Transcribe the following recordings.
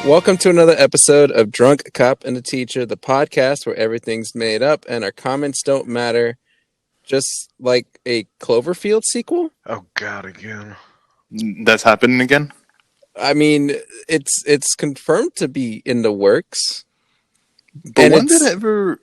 Welcome to another episode of Drunk Cop and the Teacher, the podcast where everything's made up and our comments don't matter. Just like a Cloverfield sequel? Oh God, again. That's happening again? I mean, it's confirmed to be in the works. But when did it ever...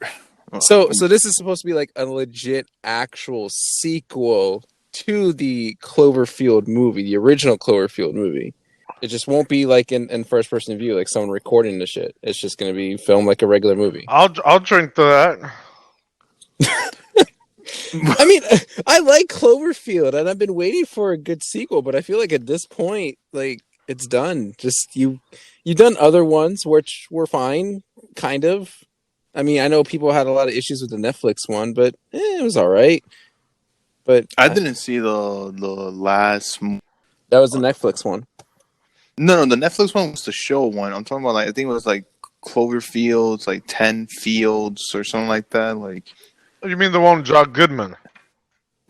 So this is supposed to be like a legit actual sequel to the Cloverfield movie, the original Cloverfield movie. It just won't be like in first person view, like someone recording the shit. It's just going to be filmed like a regular movie. I'll drink to that. I mean, I like Cloverfield, and I've been waiting for a good sequel, but I feel like at this point, like it's done. Just you've done other ones which were fine, kind of. I mean, I know people had a lot of issues with the Netflix one, but it was all right. But I didn't see the last. That was the Netflix one. No, the Netflix one was the show one. I'm talking about like I think it was like Cloverfields, like 10 Fields or something like that. Like, You mean the one with John Goodman?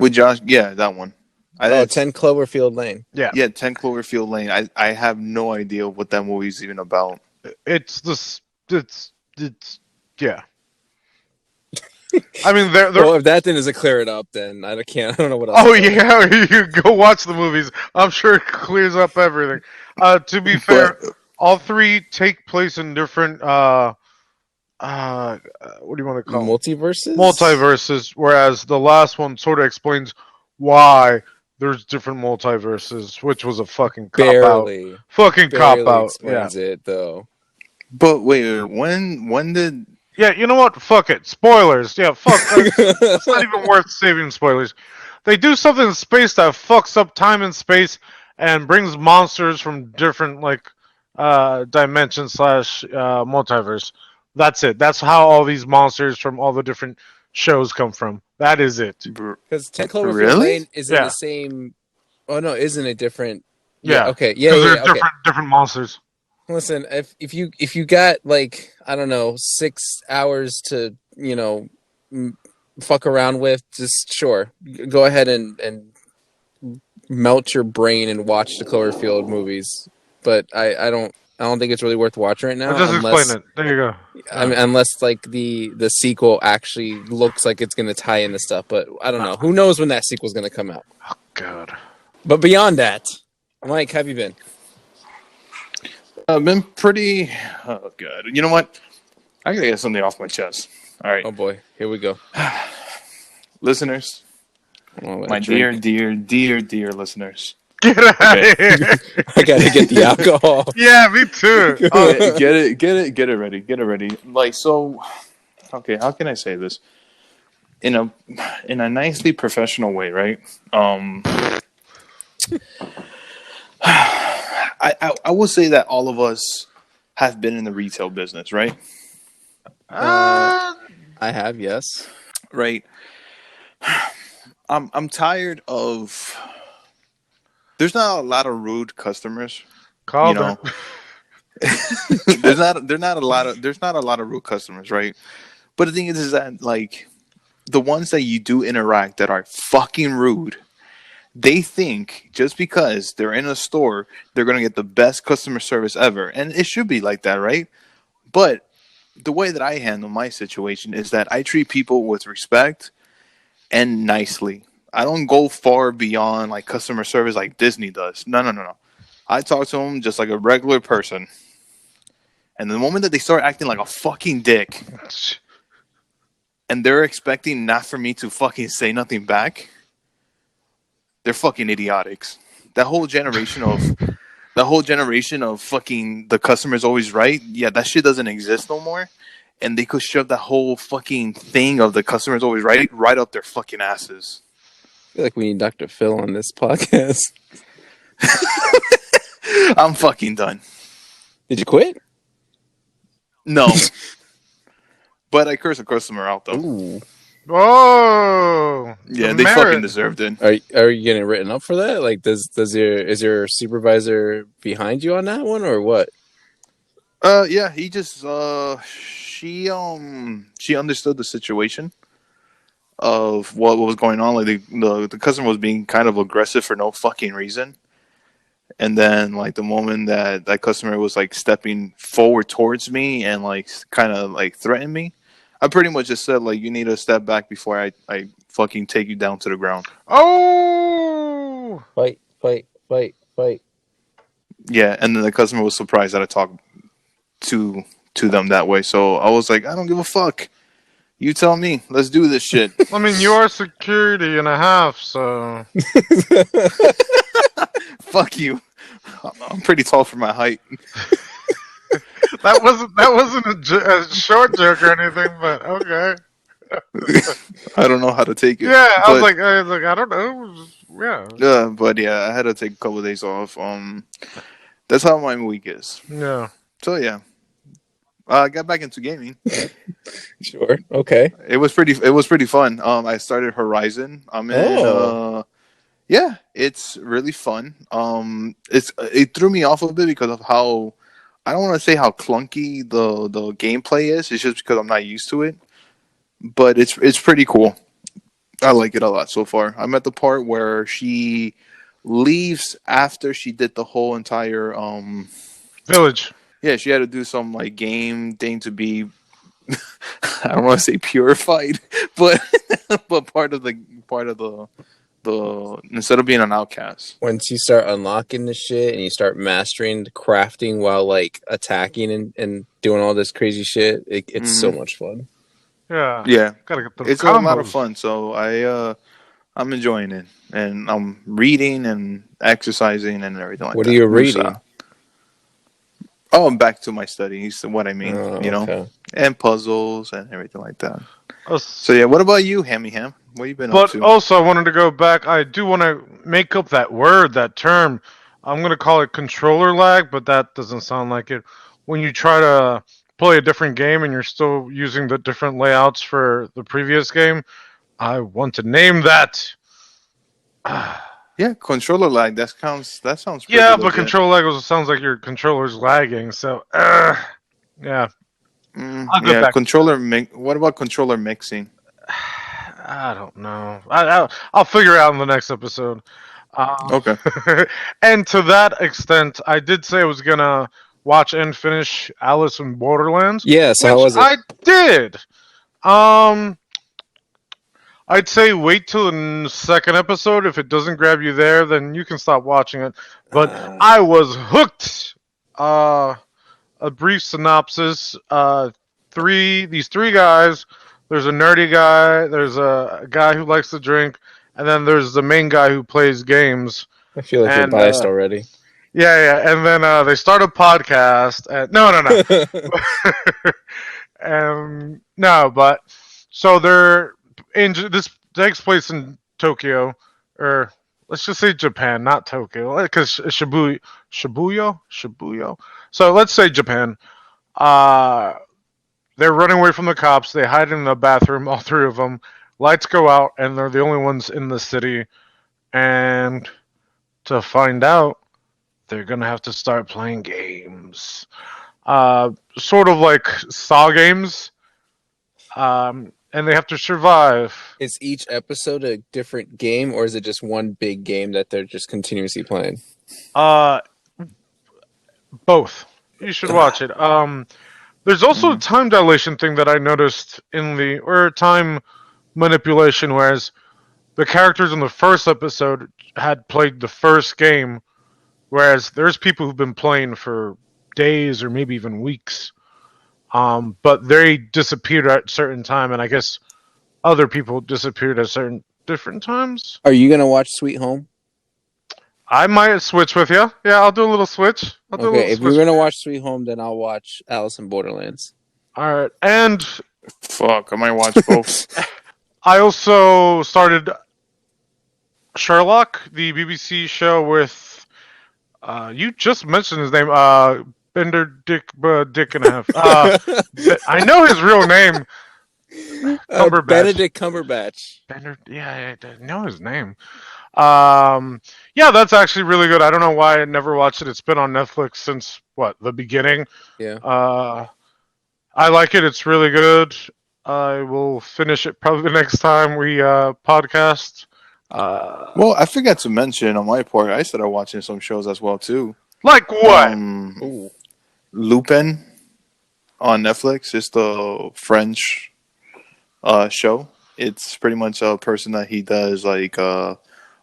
with Josh? Yeah, that one. 10 Cloverfield Lane. Yeah. 10 Cloverfield Lane. I have no idea what that movie's even about. It's yeah. I mean, they're Well, if that doesn't clear it up, then I don't know what else. Oh yeah, you go watch the movies. I'm sure it clears up everything. To be fair, all three take place in different what do you want to call Multiverses? Multiverses, whereas the last one sort of explains why there's different multiverses, which was a fucking cop out. Fucking cop out. Explains it though. But wait, when did? Yeah, you know what? Fuck it. Spoilers. Yeah, fuck. It's not even worth saving spoilers. They do something in space that fucks up time and space and brings monsters from different dimensions / multiverse. That's it. That's how all these monsters from all the different shows come from. That is it. Because 10 Cloverfield Lane is in the same. Oh no, isn't it different? Yeah. Okay. Yeah. Because Yeah. they're different monsters. Listen, if you got like I don't know 6 hours to fuck around with, just sure go ahead and melt your brain and watch the Cloverfield movies. But I don't think it's really worth watching right now. Just explain it. There you go. I mean, unless like the sequel actually looks like it's going to tie into stuff, but I don't know. Who knows when that sequel's going to come out? Oh God. But beyond that, Mike, how have you been? I've been pretty. Oh God! You know what? I gotta get something off my chest. All right. Oh boy, here we go. Listeners, my dear listeners. Get out of here. I gotta get the alcohol. Yeah, me too. Get it ready. Like, so, okay, how can I say this? In a nicely professional way, right? I will say that all of us have been in the retail business, right? I have, yes. Right. I'm tired of. There's not a lot of rude customers. Call them. There's not a lot of rude customers, right? But the thing is that like the ones that you do interact that are fucking rude. They think just because they're in a store, they're going to get the best customer service ever. And it should be like that, right? But the way that I handle my situation is that I treat people with respect and nicely. I don't go far beyond like customer service like Disney does. No. I talk to them just like a regular person. And the moment that they start acting like a fucking dick and they're expecting not for me to fucking say nothing back, they're fucking idiotics. That whole generation of fucking the customer's always right. Yeah, that shit doesn't exist no more. And they could shove that whole fucking thing of the customer's always right up their fucking asses. I feel like we need Dr. Phil on this podcast. I'm fucking done. Did you quit? No. But I curse a customer out though. Ooh. Oh, yeah, they fucking deserved it. Are you getting written up for that? Like, is your supervisor behind you on that one or what? Yeah, he just she understood the situation of what was going on. Like the customer was being kind of aggressive for no fucking reason, And then like the moment that that customer was like stepping forward towards me and like kind of like threatened me, I pretty much just said like, you need to step back before I fucking take you down to the ground. Oh, Fight, fight, fight, fight. Yeah, and then the customer was surprised that I talked to them that way. So I was like, I don't give a fuck. You tell me. Let's do this shit. I mean, you are security and a half, so Fuck you. I'm pretty tall for my height. that wasn't a short joke or anything, but okay. I don't know how to take it. Yeah, I was but, like, I don't know. Yeah, but yeah, I had to take a couple of days off. That's how my week is. yeah. So yeah, I got back into gaming. Sure. Okay. It was pretty fun. I started Horizon. I'm in. Oh. Yeah, it's really fun. It threw me off a bit because of how, I don't want to say how clunky the gameplay is. It's just because I'm not used to it. But it's pretty cool. I like it a lot so far. I'm at the part where she leaves after she did the whole entire Village. yeah, she had to do some like game thing to be I don't want to say purified, but but part of the instead of being an outcast. Once you start unlocking the shit and you start mastering the crafting while like attacking and doing all this crazy shit, it's so much fun. Yeah. Yeah, Gotta get the it's combos. a lot of fun. So I'm enjoying it, and I'm reading and exercising and everything like that. What are you reading? Oh, I'm back to my studies. What I mean, Oh, you know, okay. and puzzles and everything like that. Uh, So yeah, what about you, Hammy Ham? What you been up But to? also, I wanted to go back. I do want to make up that word, that term. I'm gonna call it controller lag, but that doesn't sound like it. When you try to play a different game and you're still using the different layouts for the previous game, I want to name that. Yeah, controller lag. That sounds pretty Yeah, but legit. controller lag also sounds like your controller's lagging. So, yeah, I'll go Yeah, back. controller. What about controller mixing? I don't know. I'll figure it out in the next episode. Okay. And to that extent, I did say I was gonna watch and finish Alice in Borderlands. Yeah, so how which was it? I did. I'd say wait till the second episode. If it doesn't grab you there, then you can stop watching it. But I was hooked. A brief synopsis. These three guys. There's a nerdy guy. There's a guy who likes to drink, and then there's the main guy who plays games. I feel like you're And biased already. yeah. And then they start a podcast. And, no. No, but so they're this takes place in Tokyo, or let's just say Japan, not Tokyo, because Shibuya. So let's say Japan. They're running away from the cops. They hide in the bathroom, all three of them. Lights go out, and they're the only ones in the city. And to find out, they're gonna have to start playing games, sort of like Saw games. And they have to survive. Is each episode a different game, or is it just one big game that they're just continuously playing? Both. You should watch it. There's also a time dilation thing that I noticed or time manipulation, whereas the characters in the first episode had played the first game, whereas there's people who've been playing for days or maybe even weeks. But they disappeared at a certain time, and I guess other people disappeared at certain different times. Are you gonna watch Sweet Home? I might switch with you. Yeah, I'll do a little switch. Okay, if you're gonna watch Sweet Home, then I'll watch Alice in Borderlands. All right, and Fuck, I might watch both. I also started Sherlock, the BBC show with you just mentioned his name, Bender Dick and a half. I know his real name. Cumberbatch. Benedict Cumberbatch. Bender, yeah, I know his name. Yeah, that's actually really good. I don't know why I never watched it. It's been on Netflix since the beginning. Yeah. I like it. It's really good. I will finish it probably the next time we podcast. Well, I forgot to mention on my part, I started watching some shows as well too. Like what? Ooh. Lupin on Netflix. It's the French show. It's pretty much a person that he does like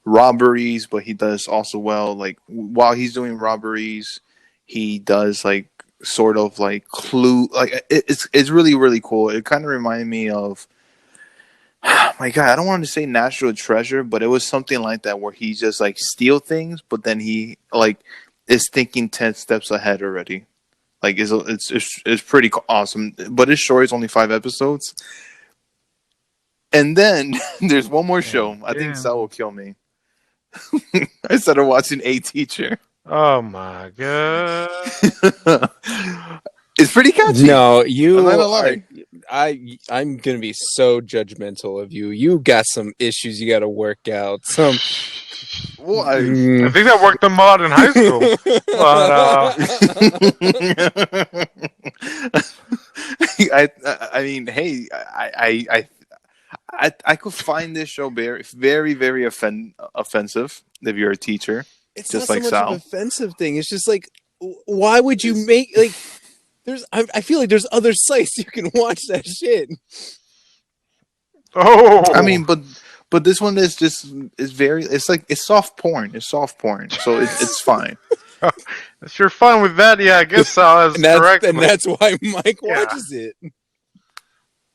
robberies, but he does also well like while he's doing robberies, he does like sort of like clue like it's really really cool. It kind of reminded me of my God, I don't want to say National Treasure, but it was something like that where he just like steal things, but then he like is thinking 10 steps ahead already. Like it's pretty awesome, but it's short. It's only 5 episodes. And then there's one more show. I think Sal will kill me. I started watching A Teacher. Oh my god! It's pretty catchy. No, you I'm not gonna are. lie. I'm gonna be so judgmental of you. You got some issues you got to work out. Some. Well, I think that worked them out in high school. But I mean, hey, I could find this show very, very, very offensive if you're a teacher. It's Just not like so much Sal. of an offensive thing. It's just like, why would you make like? I feel like there's other sites you can watch that shit. I mean, but this one is very. It's like it's soft porn. It's soft porn, so it's fine. if you're fine with that, yeah, I guess Sal is correct. And that's why Mike watches it.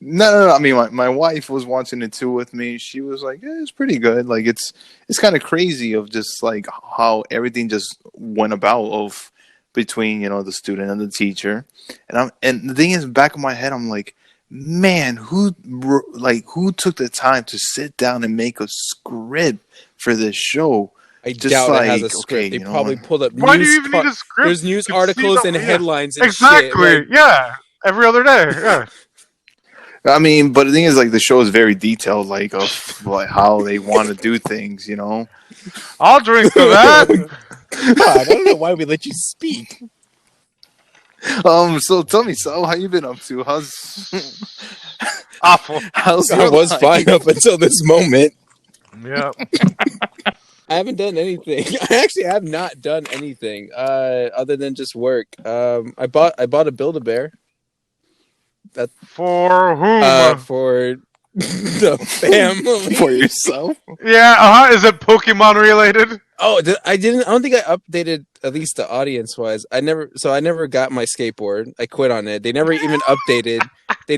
No. I mean, my wife was watching it too with me. She was like, "Yeah, it's pretty good. Like, it's kind of crazy of just like how everything just went about of between the student and the teacher." And the thing is, back of my head, I'm like, man, who took the time to sit down and make a script for this show? I doubt it has a script. They probably pulled up. Why do you even need a script? There's news articles and headlines and exactly. shit. Yeah, every other day. Yeah. I mean, but the thing is, like, the show is very detailed, like, of like how they want to do things, I'll drink to that. God, I don't know why we let you speak. So tell me, so how you been up to? How's awful? How's I was fine up until this moment. Yeah. I haven't done anything. I actually have not done anything other than just work. I bought a Build-A-Bear. For whom? For the family. For yourself? Yeah. Is it Pokemon related? Oh, I don't think I updated at least the audience wise. I never got my skateboard. I quit on it. They never even updated. They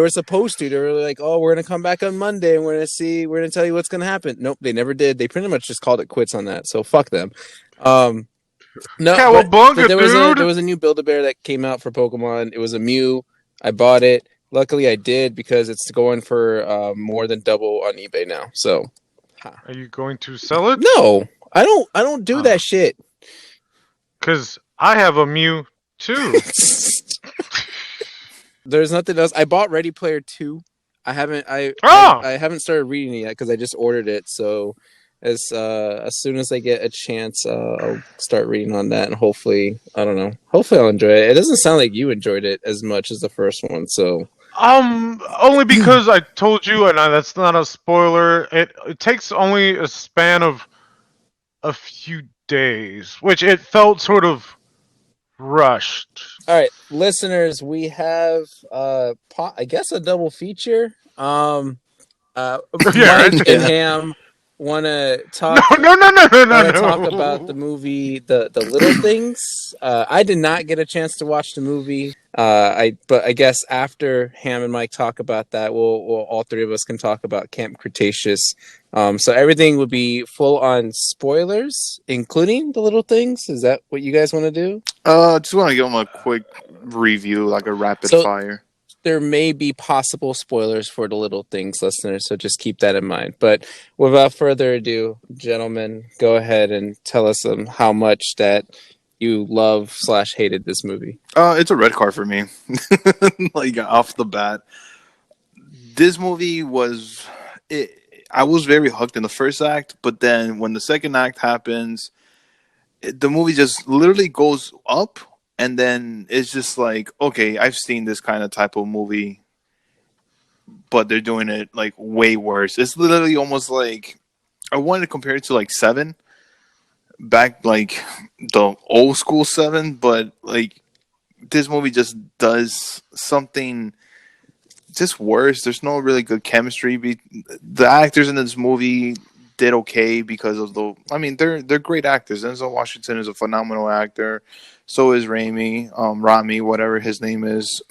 were supposed to. They were like, "Oh, we're gonna come back on Monday and we're gonna tell you what's gonna happen." Nope, they never did. They pretty much just called it quits on that. So fuck them. No, but there was a new Build-A-Bear that came out for Pokemon. It was a Mew. I bought it. Luckily, I did because it's going for more than double on eBay now. So, are you going to sell it? No, I don't do that shit. Because I have a Mew too. There's nothing else. I bought Ready Player 2. I haven't started reading it yet because I just ordered it. So as soon as I get a chance, I'll start reading on that, and hopefully I'll enjoy it. It doesn't sound like you enjoyed it as much as the first one, so only because I told you, and that's not a spoiler. It takes only a span of a few days, which it felt sort of rushed. All right, listeners, we have I guess a double feature. Mike and Ham want to talk. No. Talk about the movie, the Little Things. I did not get a chance to watch the movie. But I guess after Ham and Mike talk about that, we'll all three of us can talk about Camp Cretaceous. So everything would be full on spoilers, including the Little Things. Is that what you guys want to do? Just want to give them a quick review, like a rapid fire. There may be possible spoilers for the Little Things, listeners, so just keep that in mind. But without further ado, gentlemen, go ahead and tell us how much that you love / hated this movie. It's a red card for me. Like, off the bat. This movie was... I was very hooked in the first act, but then when the second act happens, the movie just literally goes up. And then it's just like, okay, I've seen this kind of type of movie, but they're doing it like way worse. It's literally almost like I wanted to compare it to like Seven, back like the old school Seven, but like this movie just does something just worse. There's no really good chemistry. The actors in this movie did okay because of the. I mean, they're great actors. Denzel Washington is a phenomenal actor. So is Rami, whatever his name is,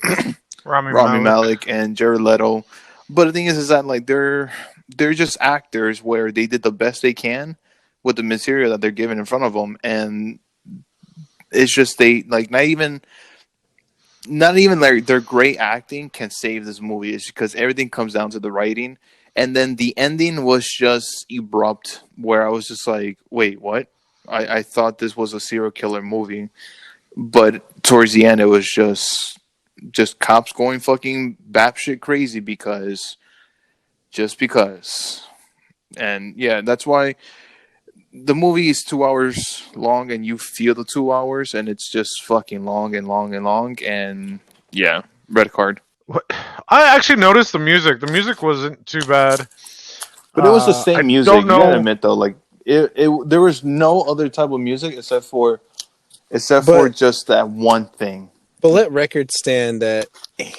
Rami Rami Malek. Malek, and Jared Leto. But the thing is that like they're just actors where they did the best they can with the material that they're given in front of them, and it's just they like not even like their great acting can save this movie. It's because everything comes down to the writing, and then the ending was just abrupt, where I was just like, wait, what? I thought this was a serial killer movie, but towards the end it was just cops going fucking batshit crazy because. And yeah, that's why the movie is 2 hours long, and you feel the 2 hours, and it's just fucking long and long and long. And yeah, red card. What? I actually noticed the music. The music wasn't too bad. But it was the I same music. don't You gotta know. admit though, like there was no other type of music except for But- just that one thing. But let record stand that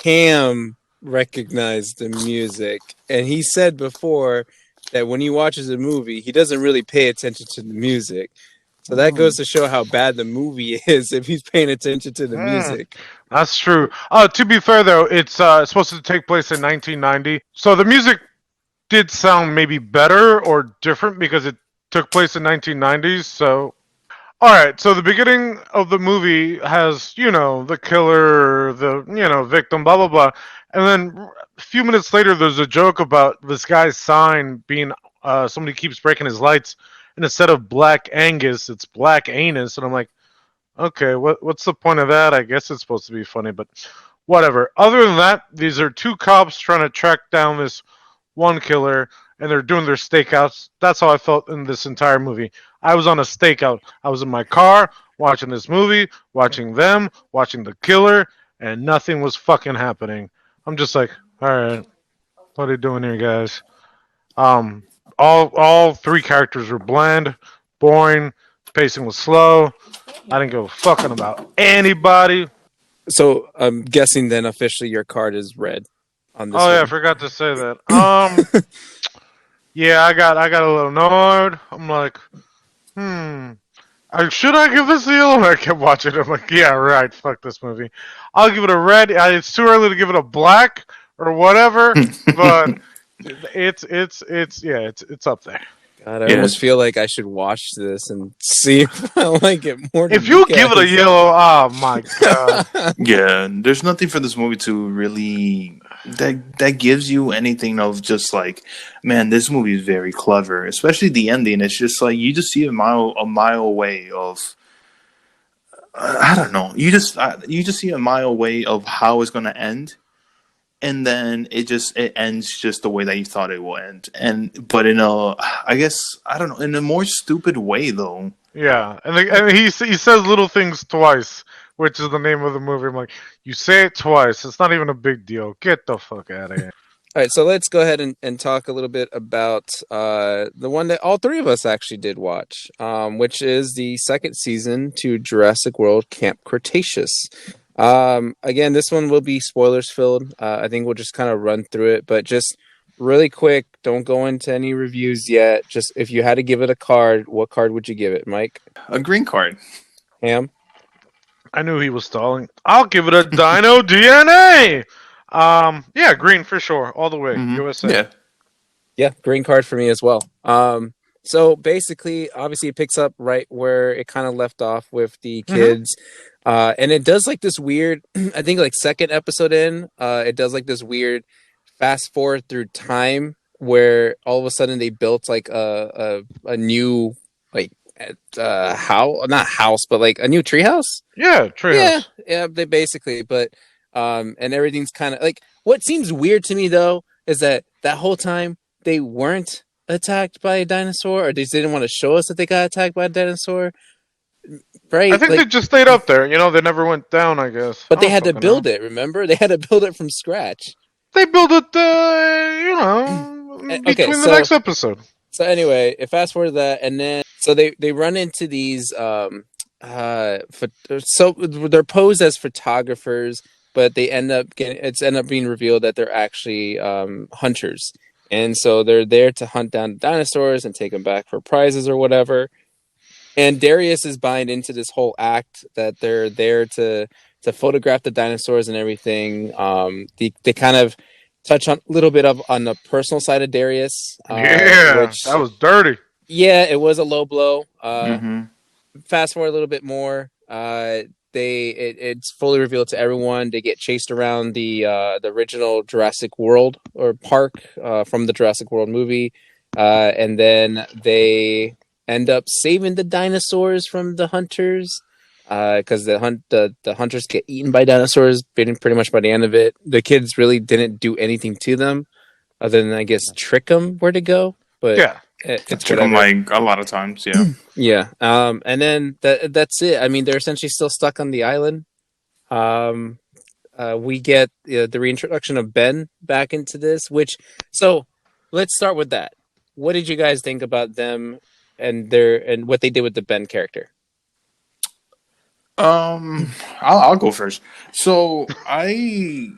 Ham recognized the music, and he said before that when he watches a movie, he doesn't really pay attention to the music. So that goes to show how bad the movie is if he's paying attention to the music. That's true. To be fair, though, it's supposed to take place in 1990. So the music did sound maybe better or different because it took place in 1990s. So, all right. So the beginning of the movie has, the killer, the, victim, blah, blah, blah. And then a few minutes later, there's a joke about this guy's sign being somebody keeps breaking his lights. And instead of Black Angus, it's Black Anus. And I'm like, okay, what's the point of that? I guess it's supposed to be funny, but whatever. Other than that, these are two cops trying to track down this one killer, and they're doing their stakeouts. That's how I felt in this entire movie. I was on a stakeout. I was in my car watching this movie, watching them, watching the killer, and nothing was fucking happening. I'm just like, all right, what are you doing here, guys? All three characters were bland, boring, pacing was slow. I didn't give a fucking about anybody. So I'm guessing then officially your card is red on this Oh yeah, I one. forgot to say that. Yeah, I got a little annoyed. I'm like, should I give this a yellow? And I kept watching it. I'm like, yeah, right. Fuck this movie. I'll give it a red. It's too early to give it a black or whatever, but it's up there. God, I almost feel like I should watch this and see if I like it more. If you give it a yellow, oh my god. Yeah, there's nothing for this movie to really that gives you anything of just like, man, this movie is very clever. Especially the ending. It's just like you just see a mile away of. I don't know. You just see a mile away of how it's gonna end. And then it ends just the way that you thought it would end, but in a, I guess, I don't know, in a more stupid way though. Yeah, and he says little things twice, which is the name of the movie. I'm like, you say it twice, it's not even a big deal. Get the fuck out of here. All right, so let's go ahead and talk a little bit about the one that all three of us actually did watch, which is the second season to Jurassic World Camp Cretaceous. Again, this one will be spoilers filled. I think we'll just kind of run through it, but just really quick, don't go into any reviews yet. Just if you had to give it a card, what card would you give it, Mike? A green card. Ham? I knew he was stalling. I'll give it a Dino DNA. Yeah, green for sure, all the way. USA. Yeah, green card for me as well. So basically, obviously, it picks up right where it kind of left off with the kids. And it does like this weird, I think like second episode in, it does like this weird fast forward through time where all of a sudden they built like a new like not house, but like a new treehouse. Yeah, treehouse. Yeah, they basically, but and everything's kind of like what seems weird to me though is that whole time they weren't attacked by a dinosaur, or they didn't want to show us that they got attacked by a dinosaur. Right. I think they just stayed up there. They never went down, I guess. But they had to build it, remember? They had to build it from scratch. They built it, between the next episode. So anyway, fast forward to that, and then so they run into these so they're posed as photographers, but they end up being revealed that they're actually hunters, and so they're there to hunt down dinosaurs and take them back for prizes or whatever. And Darius is buying into this whole act that they're there to photograph the dinosaurs and everything. They kind of touch on a little bit of on the personal side of Darius, Yeah, which that was dirty. yeah, it was a low blow. Mm-hmm. Fast forward a little bit more. It's fully revealed to everyone. They get chased around the original Jurassic World or park from the Jurassic World movie, and then they end up saving the dinosaurs from the hunters because the hunters get eaten by dinosaurs pretty much by the end of it. The kids really didn't do anything to them other than I guess trick them where to go, but Yeah. it's Took them whatever. like a lot of times. Yeah. Yeah. And then that's it. I mean, they're essentially still stuck on the island. Um, we get the reintroduction of Ben back into this, so let's start with that. What did you guys think about them and what they did with the Ben character? I'll go first. So I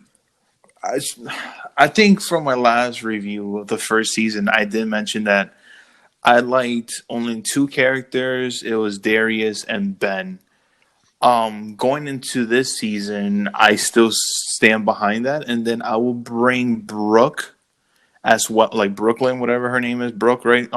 I think from my last review of the first season, I did mention that I liked only two characters. It was Darius and Ben. Going into this season, I still stand behind that, and then I will bring Brooke as what, like Brooklyn, whatever her name is, Brooke, right?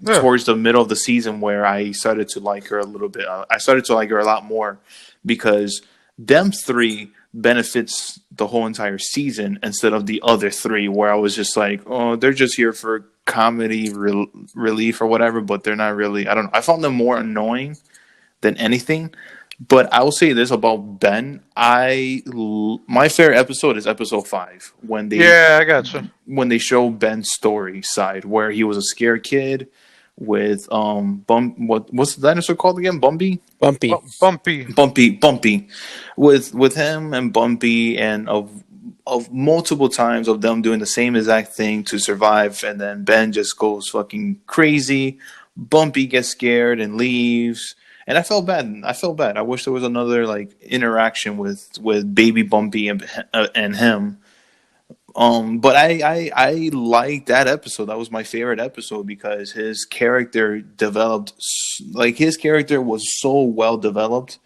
Yeah. Towards the middle of the season where I started to like her a little bit. I started to like her a lot more because them three benefits the whole entire season instead of the other three where I was just like, oh, they're just here for comedy relief or whatever, but they're not really. I don't know. I found them more annoying than anything. But I will say this about Ben. My favorite episode is episode 5 Yeah, I got you. when they show Ben's story side where he was a scared kid with what's the dinosaur called again? Bumpy. Bumpy. Bumpy with him and Bumpy, and of multiple times of them doing the same exact thing to survive, and then Ben just goes fucking crazy. Bumpy gets scared and leaves. And I felt bad. I wish there was another like interaction with baby Bumpy and him. But I liked that episode. That was my favorite episode because his character developed, like his character was so well developed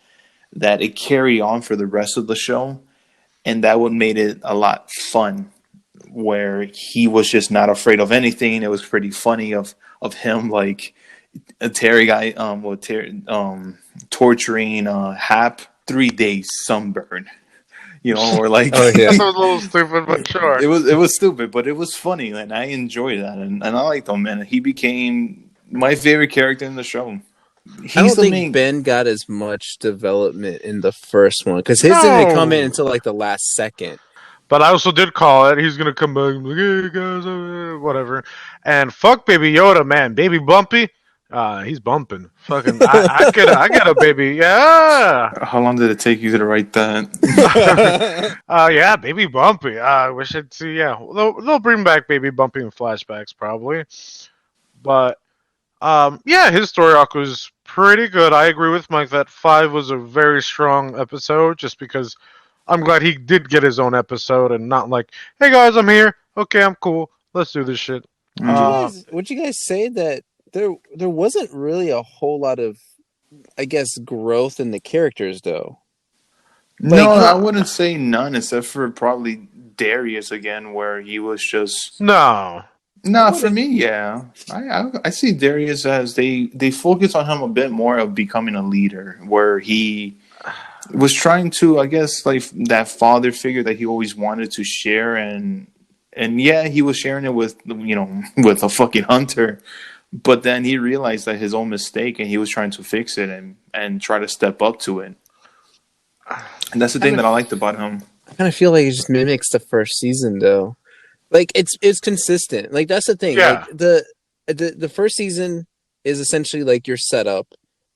that it carried on for the rest of the show, and that what made it a lot fun. Where he was just not afraid of anything. It was pretty funny of him like a Terry guy, torturing Hap 3 days sunburn, or like Oh yeah. That was a little stupid, but sure. it was stupid, but it was funny, and I enjoyed that, and I liked him, and he became my favorite character in the show. I don't He's the think main. Ben got as much development in the first one because his didn't come in No. until like the last second. But I also did call it. He's gonna come back and be like, hey guys, whatever. And fuck Baby Yoda, man. Baby Bumpy, he's bumping. Fucking, I get a baby. Yeah. How long did it take you to write that? Yeah, Baby Bumpy. I wish I'd see. Yeah, they'll bring back Baby Bumpy in flashbacks probably. But yeah, his story arc was pretty good. I agree with Mike that 5 was a very strong episode, just because I'm glad he did get his own episode and not like, hey guys, I'm here. Okay, I'm cool. Let's do this shit. Would you guys say that there wasn't really a whole lot of, I guess, growth in the characters though? No, Like- I wouldn't say none, except for probably Darius again, where he was just. No. No, for me, yeah, I see Darius as they focus on him a bit more of becoming a leader, where he was trying to, I guess, like that father figure that he always wanted to share, and yeah, he was sharing it with with a fucking hunter, but then he realized that his own mistake, and he was trying to fix it and try to step up to it, and that's the thing that I liked about him. I kind of feel like it just mimics the first season though. Like it's consistent. Like that's the thing. Yeah. Like the first season is essentially like your setup,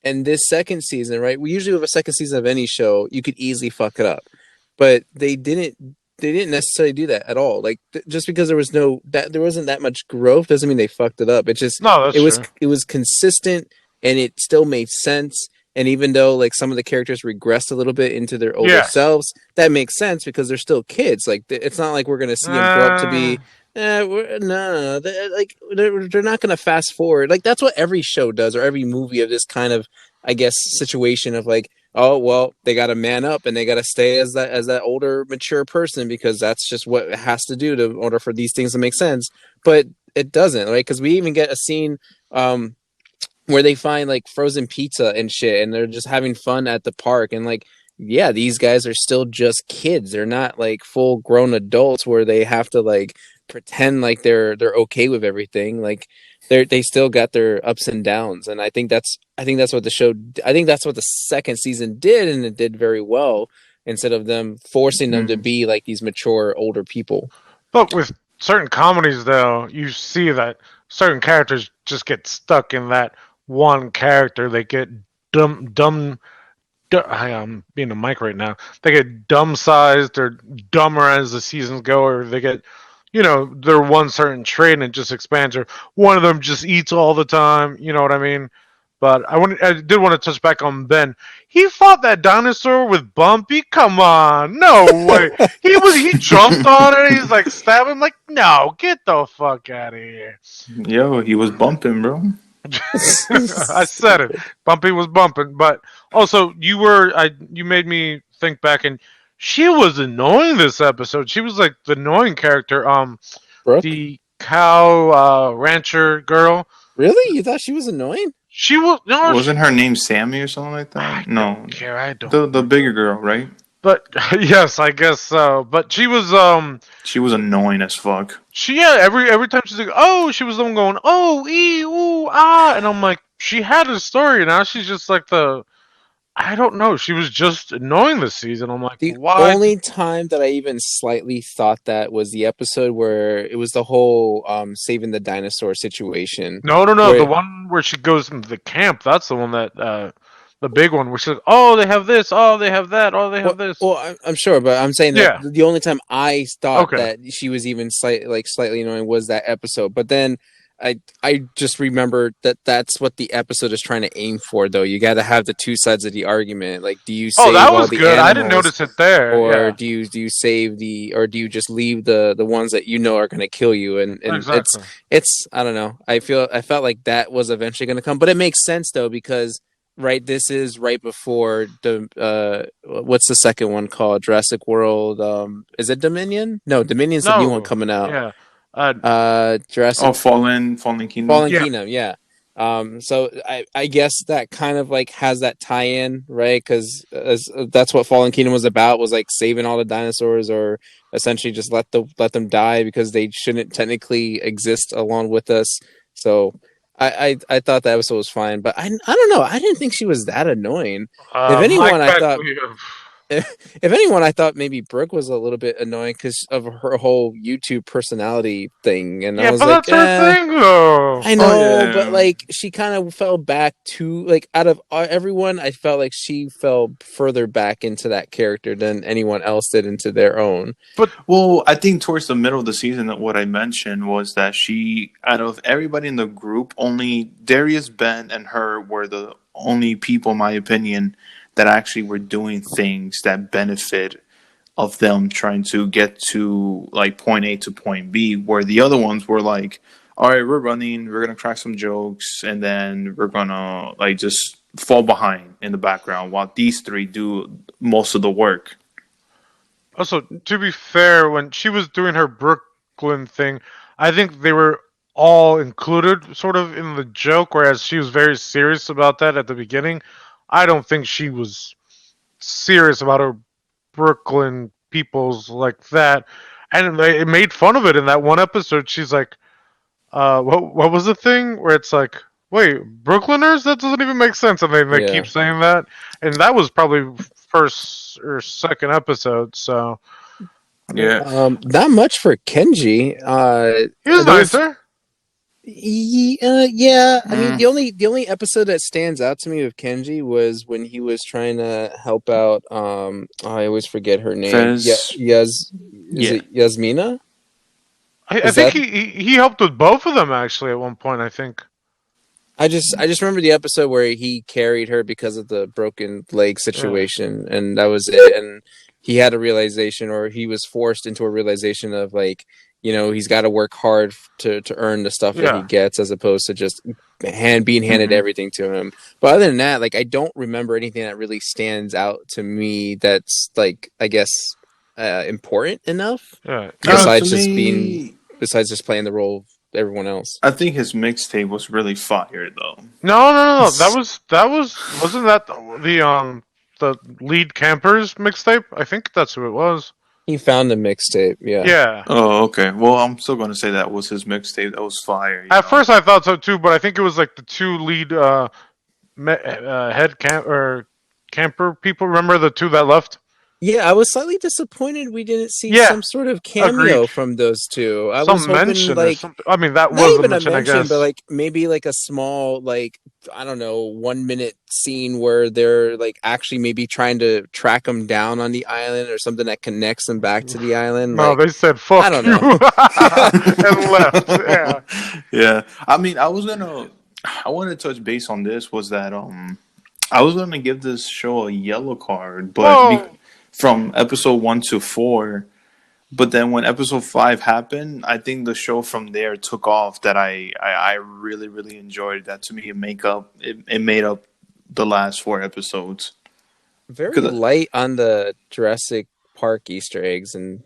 and this second season, right? We usually have a second season of any show, you could easily fuck it up, but they didn't didn't necessarily do that at all. Like just because there wasn't that much growth doesn't mean they fucked it up. It just No, that's true. it was consistent and it still made sense. And even though like some of the characters regressed a little bit into their older selves, that makes sense because they're still kids. Like it's not like we're gonna see them grow up to be. No, they're not gonna fast forward. Like that's what every show does, or every movie of this kind of, I guess, situation of like, oh well, they got to man up and they got to stay as that older, mature person because that's just what it has to do to in order for these things to make sense. But it doesn't, right? Because we even get a scene where they find like frozen pizza and shit, and they're just having fun at the park, and like, yeah, these guys are still just kids. They're not like full grown adults where they have to like pretend like they're okay with everything. Like they still got their ups and downs, and I think that's what the show. I think that's what the second season did, and it did very well. Instead of them forcing them to be like these mature older people. But with certain comedies, though, you see that certain characters just get stuck in that one character. They get dumb. I'm being a mic right now. They get dumb-sized or dumber as the seasons go, or they get, their one certain trait and it just expands, or one of them just eats all the time. You know what I mean? But I did want to touch back on Ben. He fought that dinosaur with Bumpy. Come on, no way. He jumped on it. He's like stabbing. Like, no, get the fuck out of here. Yo, he was bumping, bro. I said it. Bumpy was bumping. But also, you made me think back, and she was annoying this episode. She was like the annoying character. Brooke? The cow rancher girl. Really? You thought she was annoying? She was. No, wasn't her name Sammy or something like that? I don't care. I don't. The bigger girl, right? But yes, I guess so. But she was annoying as fuck. Every time she's like, oh, she was the one going, oh, ee, ooh, ah, and I'm like, she had a story. Now she's just like I don't know. She was just annoying this season. I'm like, the why? only time that I even slightly thought that was the episode where it was the whole saving the dinosaur situation. No. The one where she goes into the camp. That's the one that the big one where she's like, oh, they have this, oh, they have that, oh, they have this. Well, I'm sure, but I'm saying that the only time I thought that she was even slightly annoying was that episode. But then I just remember that that's what the episode is trying to aim for, though. You got to have the two sides of the argument. Like, do you save that all was the good. animals, I didn't notice it there. or do you save or do you just leave the ones that you know are going to kill you? And exactly. it's I don't know. I felt like that was eventually going to come, but it makes sense though because this is right before the what's the second one called? Jurassic World. Is it Dominion? No, Dominion's the new one coming out. Yeah. Jurassic. Oh, Fallen Kingdom. Fallen Kingdom, yeah. So I guess that kind of like has that tie-in, right? Because that's what Fallen Kingdom was about, was like saving all the dinosaurs, or essentially just let them die because they shouldn't technically exist along with us. So I thought that episode was fine, but I don't know. I didn't think she was that annoying. If anyone, I thought. If anyone, I thought maybe Brooke was a little bit annoying because of her whole YouTube personality thing, and I was like, that's her thing, though. I know, but like she kind of fell back to like out of everyone, I felt like she fell further back into that character than anyone else did into their own. But I think towards the middle of the season, what I mentioned was that she, out of everybody in the group, only Darius, Ben, and her were the only people, in my opinion, that actually were doing things that benefit of them trying to get to like point A to point B, where the other ones were like, all right, we're running, we're going to crack some jokes, and then we're going to like just fall behind in the background while these three do most of the work. Also, to be fair, when she was doing her Brooklyn thing, I think they were all included sort of in the joke, whereas she was very serious about that at the beginning. I don't think she was serious about her Brooklyn peoples like that. And they made fun of it in that one episode. She's like, what was the thing where it's like, wait, Brooklyners? That doesn't even make sense. And they keep saying that. And that was probably first or second episode. So, yeah. Not much for Kenji. He was nicer. Yeah. I mean, the only episode that stands out to me with Kenji was when he was trying to help out. I always forget her name. Fez. Is Yeah. it Yasmina? I Is think that? he helped with both of them actually at one point. I think. I just remember the episode where he carried her because of the broken leg Yeah. situation, and that was it. And he had a realization, or he was forced into a realization of like, he's got to work hard to earn the stuff that he Yeah. gets, as opposed to just being handed Mhm. everything to him. But other than that, like, I don't remember anything that really stands out to me that's like, I guess, important enough Yeah. To besides me, besides just playing the role of everyone else. I think his mixtape was really fire though. No. Wasn't that the lead campers mixtape? I think that's who it was. He found the mixtape, yeah. Yeah. Oh, okay. Well, I'm still gonna say that was his mixtape. That was fire. At first, I thought so too, but I think it was like the two lead head camper people. Remember the two that left? Yeah, I was slightly disappointed we didn't see Yeah, some sort of agreed. cameo from those two. I was Some hoping, mention or like, something. I mean, that not was a even a mention, I mention, but guess. like maybe like a small, like, I don't know, 1 minute scene where they're like actually maybe trying to track them down on the island or something that connects them back to the island. No, Like, they said I "fuck don't you" know. and left. Yeah. Yeah. I mean, I wanted to touch base on this was that I was gonna give this show a yellow card, but Whoa. from episode 1 to 4. But then when episode 5 happened, I think the show from there took off. That I really really enjoyed. That to me it made up the last 4 episodes. Very light on the Jurassic Park Easter eggs in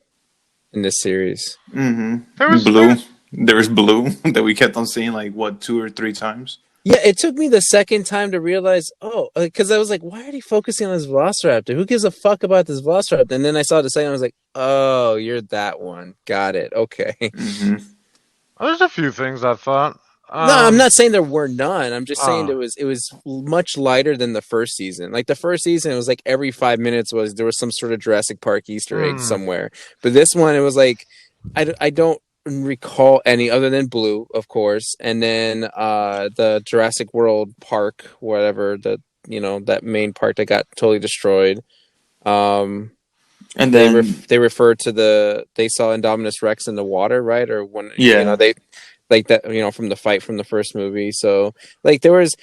this series. Blue. There was Blue that we kept on seeing like what 2 or 3 times. Yeah, it took me the second time to realize, because I was like, why are they focusing on this Velociraptor? Who gives a fuck about this Velociraptor? And then I saw the second, I was like, oh, you're that one. Got it. Okay. There's a few things I thought. No, I'm not saying there were none. I'm just saying Oh. it was much lighter than the first season. Like the first season, it was like every 5 minutes there was some sort of Jurassic Park Easter egg somewhere. But this one, it was like, I don't recall any other than Blue, of course, and then the Jurassic World Park, whatever, that main park that got totally destroyed. And then They referred to they saw Indominus Rex in the water, right? Or when they like that, from the fight from the first movie. So like it was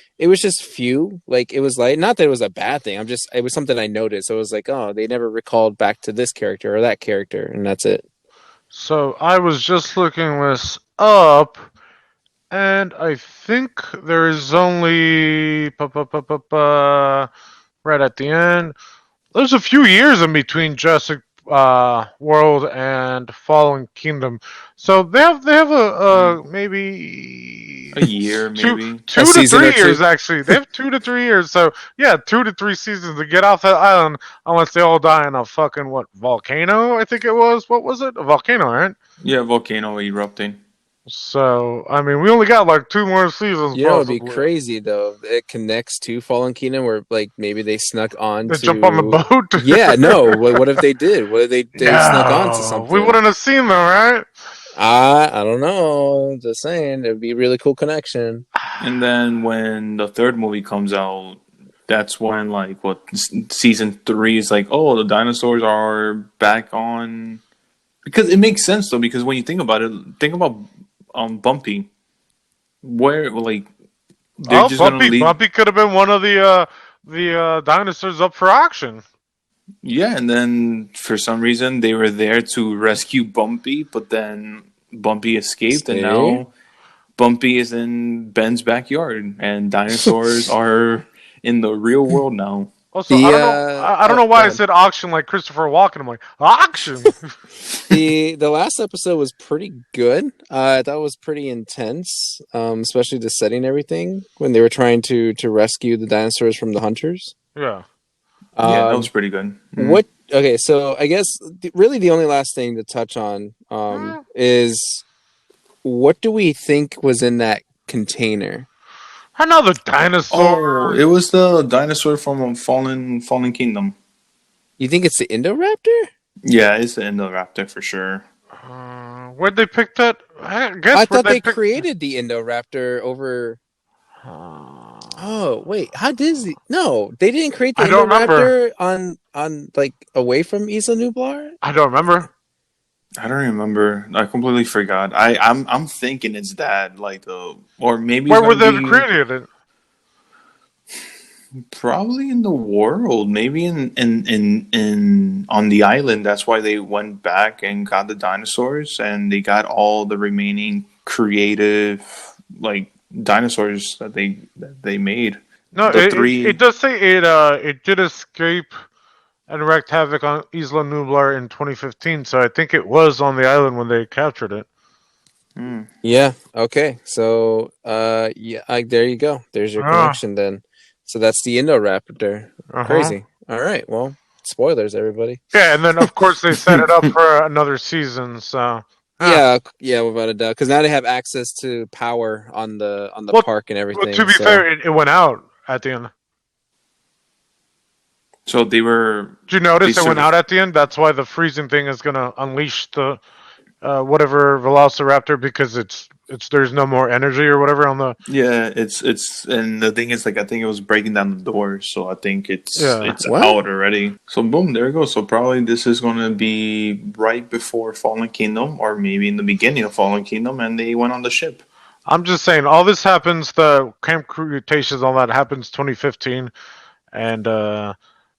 just few, like it was like, not that it was a bad thing. It was something I noticed. So it was like, oh, they never recalled back to this character or that character, and that's it. So I was just looking this up, and I think there is only right at the end. There's a few years in between Jurassic World and Fallen Kingdom, so they have a maybe a year, maybe. two A to season or 3 years two? actually. They have 2 to 3 years, so yeah, 2 to 3 seasons to get off that island unless they all die in a fucking volcano? I think it was. What was it? A volcano, right? Yeah, volcano erupting. So I mean, we only got like 2 more seasons. It'd be Possibly. crazy though. It connects to Fallen Kingdom, where like maybe they snuck on They to jump on the boat. Yeah, no. What if they did? What if they snuck on to No, something? we wouldn't have seen them, right? I don't know. Just saying, it'd be a really cool connection. And then when the third movie comes out, that's when like season 3 is like, oh, the dinosaurs are back on. Because it makes sense though. Because when you think about it, think about Bumpy, where like they're just gonna leave. Bumpy could have been one of the dinosaurs up for auction. Yeah, and then for some reason they were there to rescue Bumpy, but then Bumpy escaped, and now Bumpy is in Ben's backyard, and dinosaurs are in the real world now. Also, I don't know why I said auction like Christopher Walken. I'm like, auction. The last episode was pretty good. I thought it was pretty intense, especially the setting and everything when they were trying to rescue the dinosaurs from the hunters. Yeah. Yeah, that was pretty good. Okay, so I guess really the only last thing to touch on is what do we think was in that container? Another dinosaur. Oh, it was the dinosaur from Fallen Kingdom. You think it's the Indoraptor? Yeah, it's the Indoraptor for sure. Where'd they pick that? I thought they created the Indoraptor over. Oh wait, how did No, they didn't create the Indoraptor on like away from Isla Nublar. I don't remember. I don't remember. I completely forgot. I'm thinking it's that, like the, or maybe it's Where were gonna they be created? probably in the world. Maybe in on the island. That's why they went back and got the dinosaurs, and they got all the remaining creative like dinosaurs that they made. No, The it three. does say it did escape and wreaked havoc on Isla Nublar in 2015. So I think it was on the island when they captured it. Hmm. Yeah. Okay. So, yeah, there you go. There's your Ah, connection then. So that's the Indoraptor. uh-huh. Crazy. All right. Well, spoilers, everybody. Yeah, and then of course they set it up for another season. So, ah. Yeah. Yeah. Without a doubt, because now they have access to power on the Well, park and well, to everything. be So fair, it went out at the end. So they were Did you they notice it went sur- out at the end? That's why the freezing thing is gonna unleash the whatever Velociraptor because it's there's no more energy or whatever on the Yeah, it's and the thing is like I think it was breaking down the doors, so I think yeah. it's what? out already. So boom, there you go. So probably this is gonna be right before Fallen Kingdom, or maybe in the beginning of Fallen Kingdom, and they went on the ship. I'm just saying all this happens. The Camp Cretaceous, all that happens 2015, and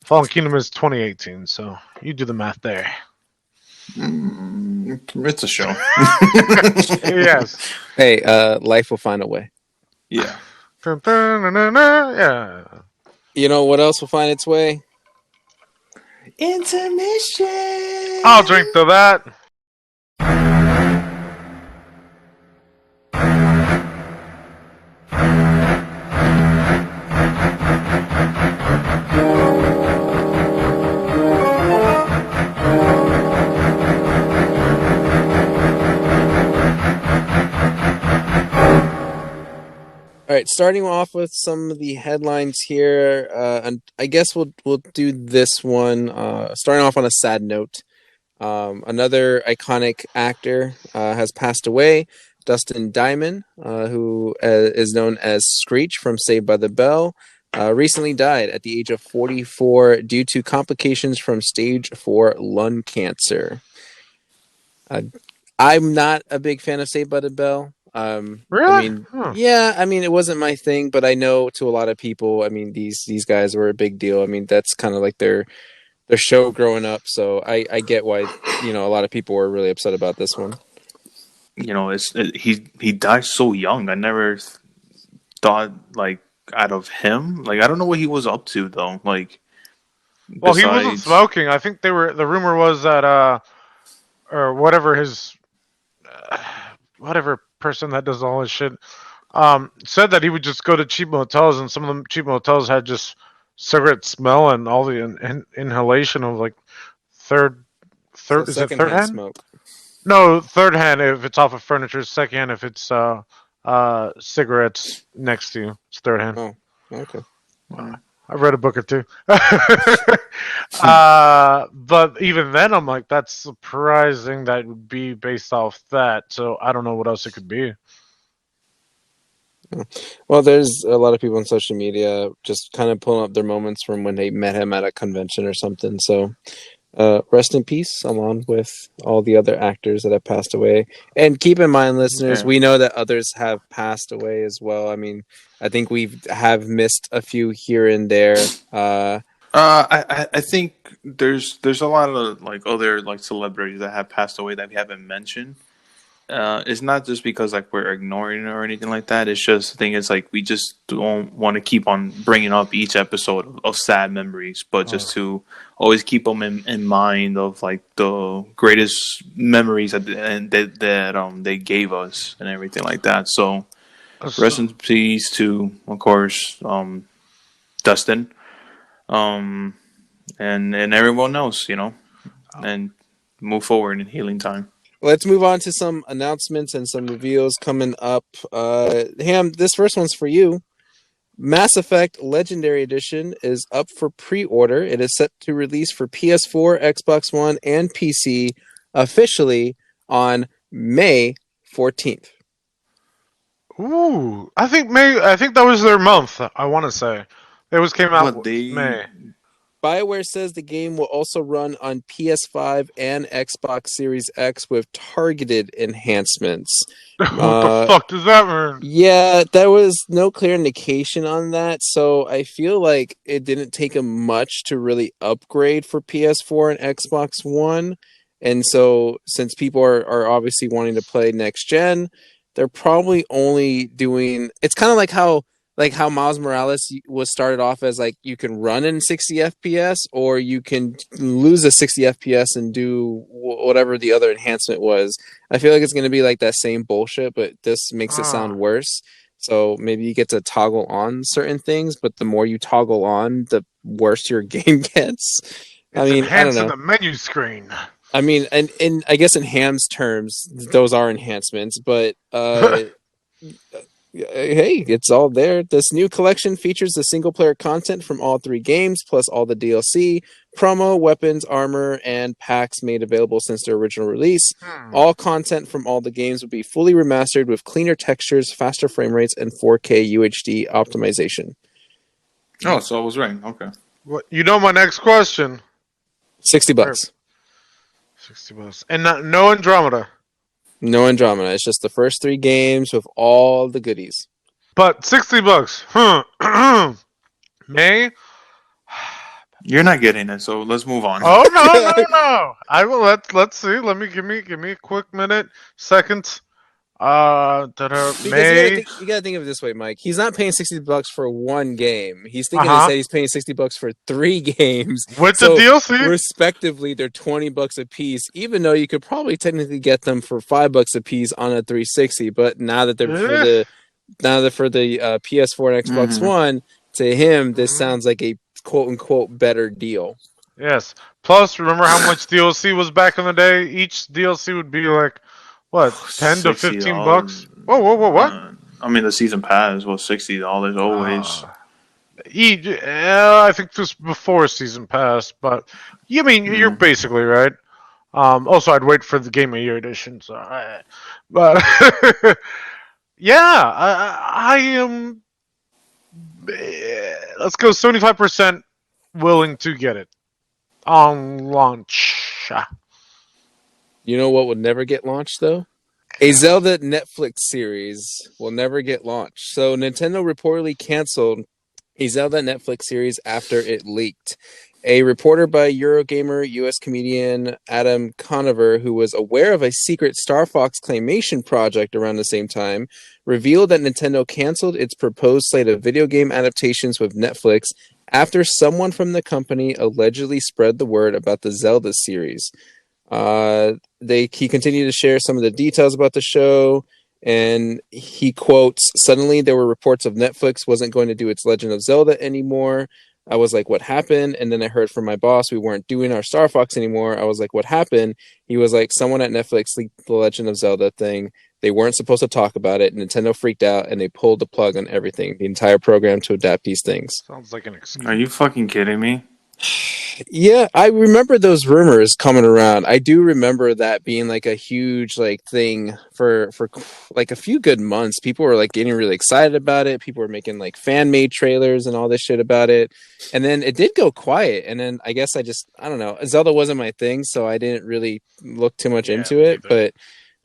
Fallen Kingdom is 2018. So you do the math there. It's a show. Yes. Hey, life will find a way. Yeah. Dun, dun, dun, dun, dun, yeah. You know what else will find its way? I'll Intermission. drink to that. All right, starting off with some of the headlines here, and I guess we'll do this one. Starting off on a sad note, another iconic actor has passed away. Dustin Diamond, who is known as Screech from Saved by the Bell, recently died at the age of 44 due to complications from stage 4 lung cancer. Uh, I'm not a big fan of Saved by the Bell. I Really? mean, Huh. yeah, I mean, it wasn't my thing, but I know to a lot of people, I mean, these guys were a big deal. I mean, that's kind of like their show growing up. So I get why, a lot of people were really upset about this one. He died so young. I never thought like out of him. Like I don't know what he was up to though. Like Well, he wasn't besides. smoking. I think they were. The rumor was that or whatever his uh, whatever person that does all his shit said that he would just go to cheap motels, and some of them cheap motels had just cigarette smell and all the inhalation of like third So third is it third secondhand hand? smoke. No, third hand if it's off of furniture. Second hand if it's cigarettes next to you. It's third hand. Oh, okay. I've read a book or two. But even then, I'm like, that's surprising that it would be based off that. So I don't know what else it could be. Well, there's a lot of people on social media just kind of pulling up their moments from when they met him at a convention or something. So, rest in peace, along with all the other actors that have passed away. And keep in mind, listeners, Yeah. we know that others have passed away as well. I mean, I think we have missed a few here and there. I think there's a lot of like other like celebrities that have passed away that we haven't mentioned. It's not just because like we're ignoring it or anything like that. It's just the thing is like we just don't want to keep on bringing up each episode of sad memories, but just to always keep them in mind of like the greatest memories that they gave us and everything like that. So rest So, in peace to of course Dustin, um, and everyone else, and move forward in healing time. Let's move on to some announcements and some reveals coming up. Ham, this first one's for you. Mass Effect Legendary Edition is up for pre-order. It is set to release for PS4, Xbox One, and PC officially on May 14th. ooh, I think May. I think that was their month. I want to say it was came What out they May. BioWare says the game will also run on PS5 and Xbox Series X with targeted enhancements. What the fuck does that mean? Yeah, there was no clear indication on that, so I feel like it didn't take them much to really upgrade for PS4 and Xbox One. And so, since people are obviously wanting to play next gen, they're probably only doing. It's kind of like how Miles Morales was started off as like you can run in 60 FPS or you can lose a 60 FPS and do whatever the other enhancement was. I feel like it's going to be like that same bullshit, but this makes it sound worse. So maybe you get to toggle on certain things, but the more you toggle on, the worse your game gets. I mean, I don't enhancing know. the menu screen. I mean, and I guess in Ham's terms, those are enhancements, but hey, it's all there. This new collection features the single-player content from all 3 games, plus all the DLC, promo, weapons, armor, and packs made available since their original release. All content from all the games will be fully remastered with cleaner textures, faster frame rates, and 4K UHD optimization. Oh, so I was right. Okay. What? You know my next question. $60. $60. And no Andromeda. No Andromeda. It's just the first 3 games with all the goodies. But $60. May? You're not getting it, so let's move on. Oh no. I will let's see. Let me give me a quick minute, second. Because May. you gotta think of it this way, Mike. He's not paying $60 for one game. He's thinking Uh-huh. he's paying $60 for 3 games. With So, the DLC? respectively, they're $20 a piece, even though you could probably technically get them for $5 a piece on a 360. But now that they're for the PS4 and Xbox One, to him, this sounds like a quote unquote better deal. Yes. Plus, remember how much DLC was back in the day? Each DLC would be like what, 10 to 15 bucks? Whoa, what? I mean, the season pass was $60 always. I think this before season pass, but you mean you're basically right. Also, I'd wait for the Game of Year edition. So, but yeah, I am. Let's go 75% willing to get it on launch. You know what would never get launched, though? A Zelda Netflix series will never get launched. So Nintendo reportedly canceled a Zelda Netflix series after it leaked. A reporter by Eurogamer US comedian Adam Conover, who was aware of a secret Star Fox claymation project around the same time, revealed that Nintendo canceled its proposed slate of video game adaptations with Netflix after someone from the company allegedly spread the word about the Zelda series. He continued to share some of the details about the show, and he quotes, "Suddenly there were reports of Netflix wasn't going to do its Legend of Zelda anymore. I was like, what happened? And then I heard from my boss we weren't doing our Star Fox anymore. I was like, what happened? He was like, someone at Netflix leaked the Legend of Zelda thing. They weren't supposed to talk about it. Nintendo freaked out and they pulled the plug on everything, the entire program to adapt these things." Sounds like an excuse. Are you fucking kidding me? Yeah, I remember those rumors coming around. I do remember that being like a huge like thing for like a few good months. People were like getting really excited about it. People were making like fan made trailers and all this shit about it. And then it did go quiet. And then I guess I don't know. Zelda wasn't my thing, so I didn't really look too much into it. But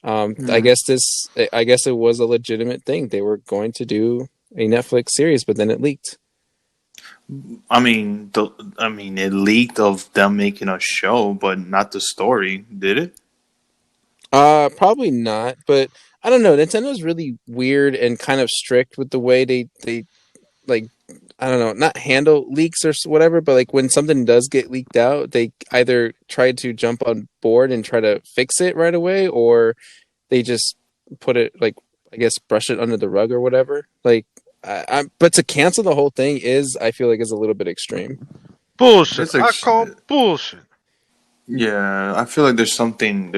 I guess it was a legitimate thing. They were going to do a Netflix series, but then it leaked. I mean, it leaked of them making a show, but not the story, did it? Probably not, but I don't know. Nintendo's really weird and kind of strict with the way they like, I don't know, not handle leaks or whatever, but like when something does get leaked out, they either try to jump on board and try to fix it right away, or they just put it like, I guess, brush it under the rug or whatever. Like, but to cancel the whole thing I feel like is a little bit extreme. Bullshit. I call bullshit. Yeah, I feel like there's something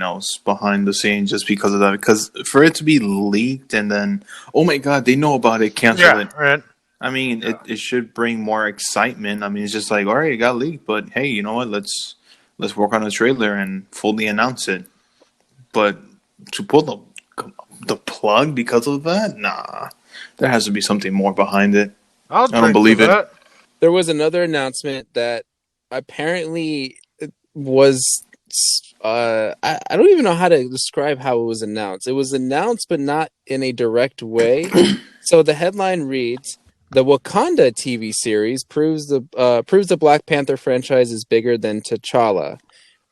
else behind the scenes just because of that. Because for it to be leaked and then, oh my god, they know about it, cancel it. Right. I mean, it should bring more excitement. I mean, it's just like, all right, it got leaked, but hey, you know what? Let's work on a trailer and fully announce it. But to pull the plug because of that, nah. There has to be something more behind it. I don't believe it. There was another announcement that apparently was I don't even know how to describe how it was announced. It was announced but not in a direct way. So the headline reads, "The Wakanda TV series proves the Black Panther franchise is bigger than T'Challa."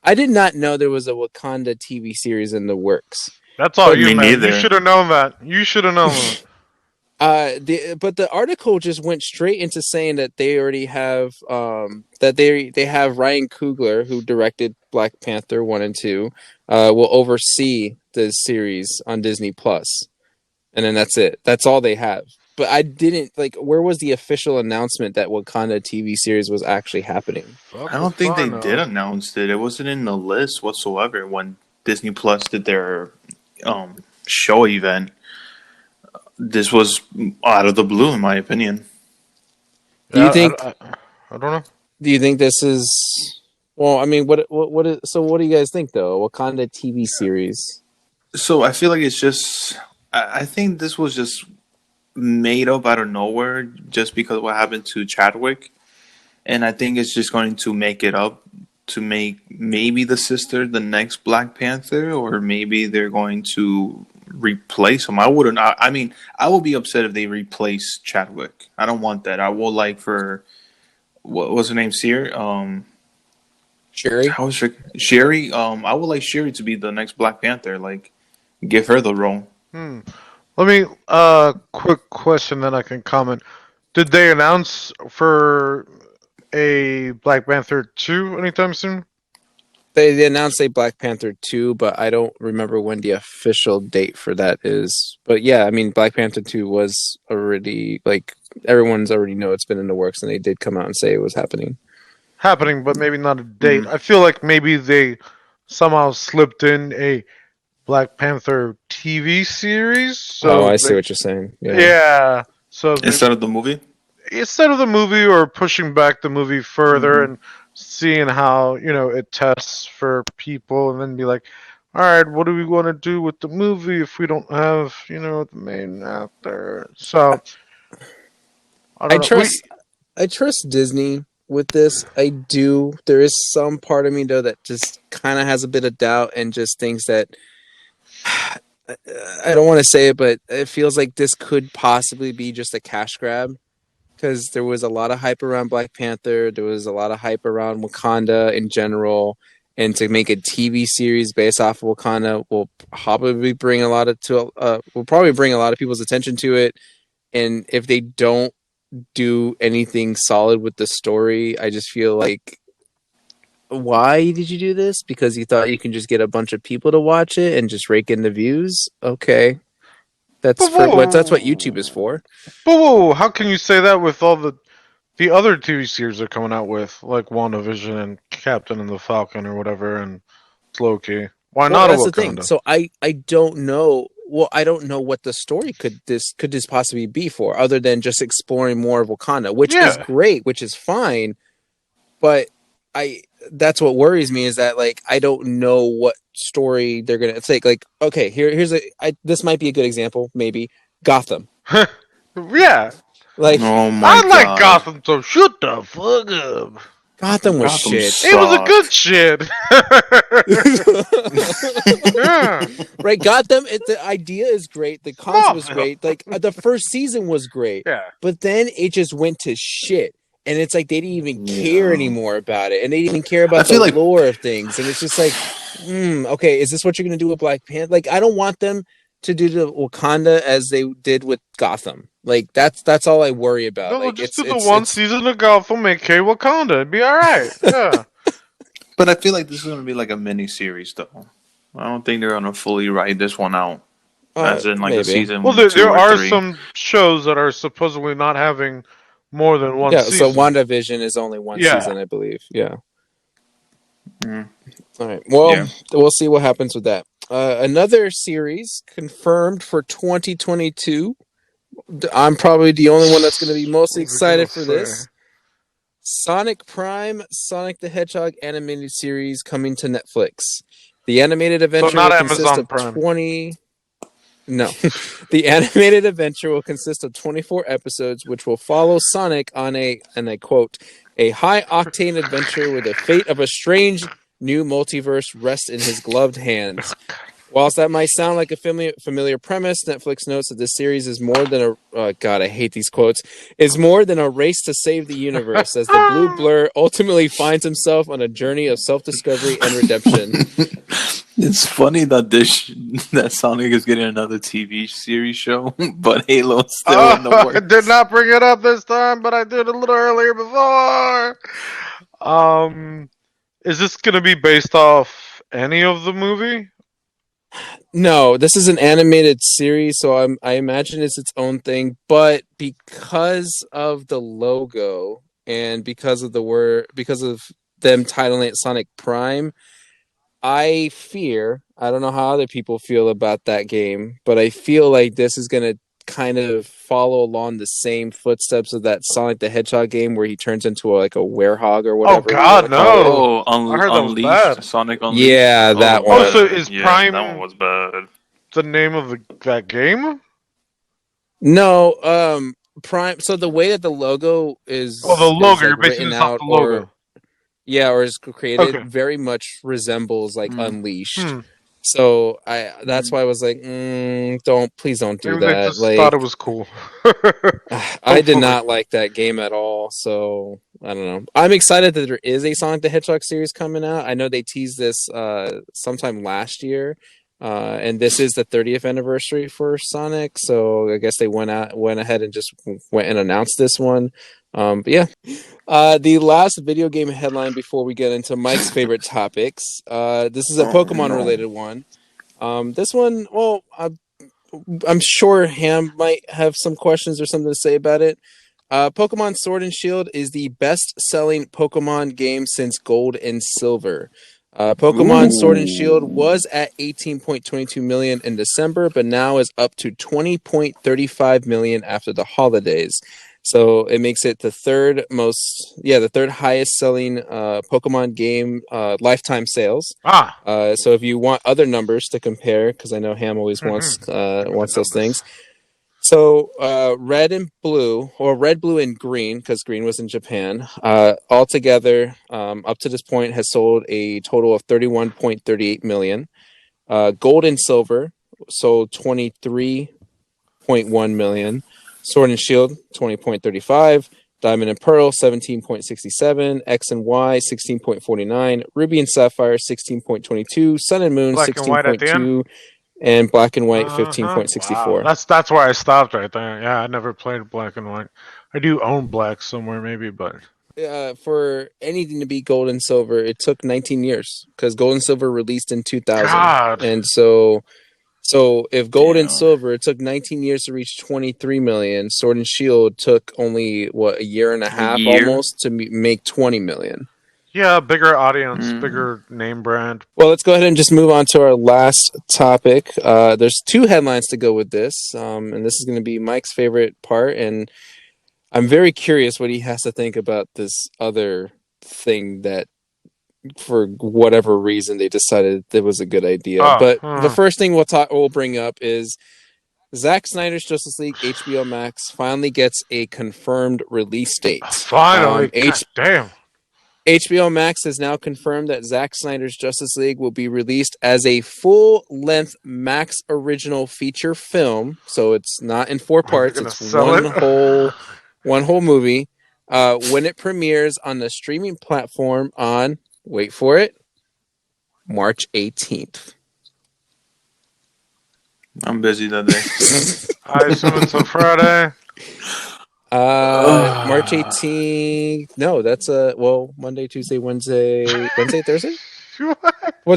I did not know there was a Wakanda TV series in the works. That's all But you, Me man. You neither. should have known that. You should have known that. but the article just went straight into saying that they already have that they have Ryan Coogler, who directed Black Panther 1 and 2, will oversee the series on Disney Plus. And then that's it. That's all they have. But I didn't like where was the official announcement that Wakanda TV series was actually happening? I Fuck don't if think I they did know. announce it. It wasn't in the list whatsoever when Disney Plus did their show event. This was out of the blue, in my opinion. Do you Yeah, think I don't know. do you think this is well, I mean what is so what do you guys think though? Wakanda TV series. So I feel like it's just. I think this was just made up out of nowhere just because of what happened to Chadwick. And I think it's just going to make it up to make maybe the sister the next Black Panther, or maybe they're going to replace him. I wouldn't. I mean, I would be upset if they replace Chadwick. I don't want that. I would like for what was her name? Seer. Sherry? How was her Sherry? I would like Sherry to be the next Black Panther. Like, give her the role. Hmm. Let me quick question, then I can comment. Did they announce for a Black Panther 2 anytime soon? They announced a Black Panther 2, but I don't remember when the official date for that is. But yeah, I mean, Black Panther 2 was already, like, everyone's already know it's been in the works, and they did come out and say it was happening. Happening, but maybe not a date. Mm. I feel like maybe they somehow slipped in a Black Panther TV series. Oh, So I see they, what you're saying. Yeah. yeah. So they, Instead of the movie. instead of the movie or pushing back the movie further Hmm. and seeing how it tests for people, and then be like, all right, what do we want to do with the movie if we don't have the main actor? So I I don't know. We trust I trust Disney with this. I do. There is some part of me though that just kind of has a bit of doubt and just thinks that I don't want to say it, but it feels like this could possibly be just a cash grab because there was a lot of hype around Black Panther. There was a lot of hype around Wakanda in general, and to make a TV series based off of Wakanda will probably bring a lot of people's attention to it. And if they don't do anything solid with the story, I just feel like why did you do this? Because you thought you can just get a bunch of people to watch it and just rake in the views? Okay. but That's what YouTube is for. how can you say that with all the other TV series they're coming out with, like WandaVision and Captain and the Falcon or whatever, and Loki? Why Well, not a that's the thing. Wakanda? So I don't know. Well, I don't know what the story could this possibly be for, other than just exploring more of Wakanda, which is Yeah. great, which is fine. But I that's what worries me is that like I don't know what story they're gonna take. Like, okay, this might be a good example, maybe Gotham. Yeah. Like Oh my I like god. Gotham, so shut the fuck up. Gotham was Gotham shit. It was a good sucked. shit. Yeah. Right, Gotham. The idea is great. The concept was Smallville. great. Like the first season was great, Yeah. but then it just went to shit. And it's like they didn't even care Yeah. anymore about it, and they didn't even care I about the feel like lore of things. And it's just like, okay, is this what you're gonna do with Black Panther? Like, I don't want them to do the Wakanda as they did with Gotham. Like that's all I worry about. No, they'll Like just do the one it's season of Gotham, make K Wakanda. It'd be alright. Yeah. But I feel like this is going to be like a mini series, though. I don't think they're going to fully write this one out, as in like a maybe. season Well, two there or are three. some shows that are supposedly not having more than one Yeah, so season. WandaVision is only one Yeah. season, I believe. Yeah. Mhm. All right. Well, Yeah. we'll see what happens with that. Another series confirmed for 2022. I'm probably the only one that's going to be mostly What was I gonna excited for say? this. Sonic Prime, Sonic the Hedgehog animated series coming to Netflix. The animated adventure not will consist Amazon of Prime. 20. No. The animated adventure will consist of 24 episodes, which will follow Sonic on a, and I quote, a high-octane adventure where the fate of a strange new multiverse rests in his gloved hands. Whilst that might sound like a familiar premise, Netflix notes that this series is more than a God, I hate these quotes. Is more than a race to save the universe, as the Blue Blur ultimately finds himself on a journey of self-discovery and redemption. It's funny that that Sonic is getting another TV series show, but Halo's still in the works. I did not bring it up this time, but I did a little earlier before. Is this gonna be based off any of the movie? No, this is an animated series, so I imagine it's its own thing. But because of the logo and because of them titling it Sonic Prime, I don't know how other people feel about that game, but I feel like this is gonna kind of follow along the same footsteps of that Sonic the Hedgehog game where he turns into a werehog or whatever. Oh God, no! I heard that was Unleashed, bad. Sonic Unleashed. Yeah, that one. Oh, so is Prime that one was bad. the name of that game? No, Prime. So the way that the logo is, Oh, the logo. You're written basing this out, off the logo. or is created, Okay. very much resembles Unleashed. Hmm. So that's why I was like, please don't do Maybe that. they just thought it was cool. I did not like that game at all. So I don't know. I'm excited that there is a Sonic the Hedgehog series coming out. I know they teased this sometime last year. And this is the 30th anniversary for Sonic, so I guess they went ahead and just went and announced this one. But yeah, the last video game headline before we get into Mike's favorite topics. This is a Pokemon related one. This one, well, I'm sure Ham might have some questions or something to say about it. Pokemon Sword and Shield is the best-selling Pokemon game since Gold and Silver. Pokemon Sword and Shield was at 18.22 million in December, but now is up to 20.35 million after the holidays. So it makes it the third highest selling Pokemon game lifetime sales. So if you want other numbers to compare, because I know Ham always wants those things. So red, blue, and green, because green was in Japan, altogether, up to this point, has sold a total of 31.38 million. Gold and silver sold 23.1 million. Sword and Shield, 20.35. Diamond and Pearl, 17.67. X and Y, 16.49. Ruby and Sapphire, 16.22. Sun and Moon, 16.2. And Black and White, 15.64. Wow. That's where I stopped right there. Yeah, I never played Black and White. I do own Black somewhere, maybe, but for anything to be Gold and Silver, it took 19 years because Gold and Silver released in 2000. God. And so if Gold and Silver, it took 19 years to reach 23 million. Sword and Shield took only a year and a half almost to make 20 million. Yeah, bigger audience, bigger name brand. Well, let's go ahead and just move on to our last topic. There's two headlines to go with this, and this is going to be Mike's favorite part, and I'm very curious what he has to think about this other thing that, for whatever reason, they decided it was a good idea. The first thing we'll bring up is Zack Snyder's Justice League HBO Max finally gets a confirmed release date. Finally, damn. HBO Max has now confirmed that Zack Snyder's Justice League will be released as a full-length Max original feature film. So it's not in 4 parts; it's one whole movie. When it premieres on the streaming platform on, wait for it, March 18th. I'm busy that day. I assume it's a Friday. March 18th. No, that's Monday, Tuesday, Thursday. Well,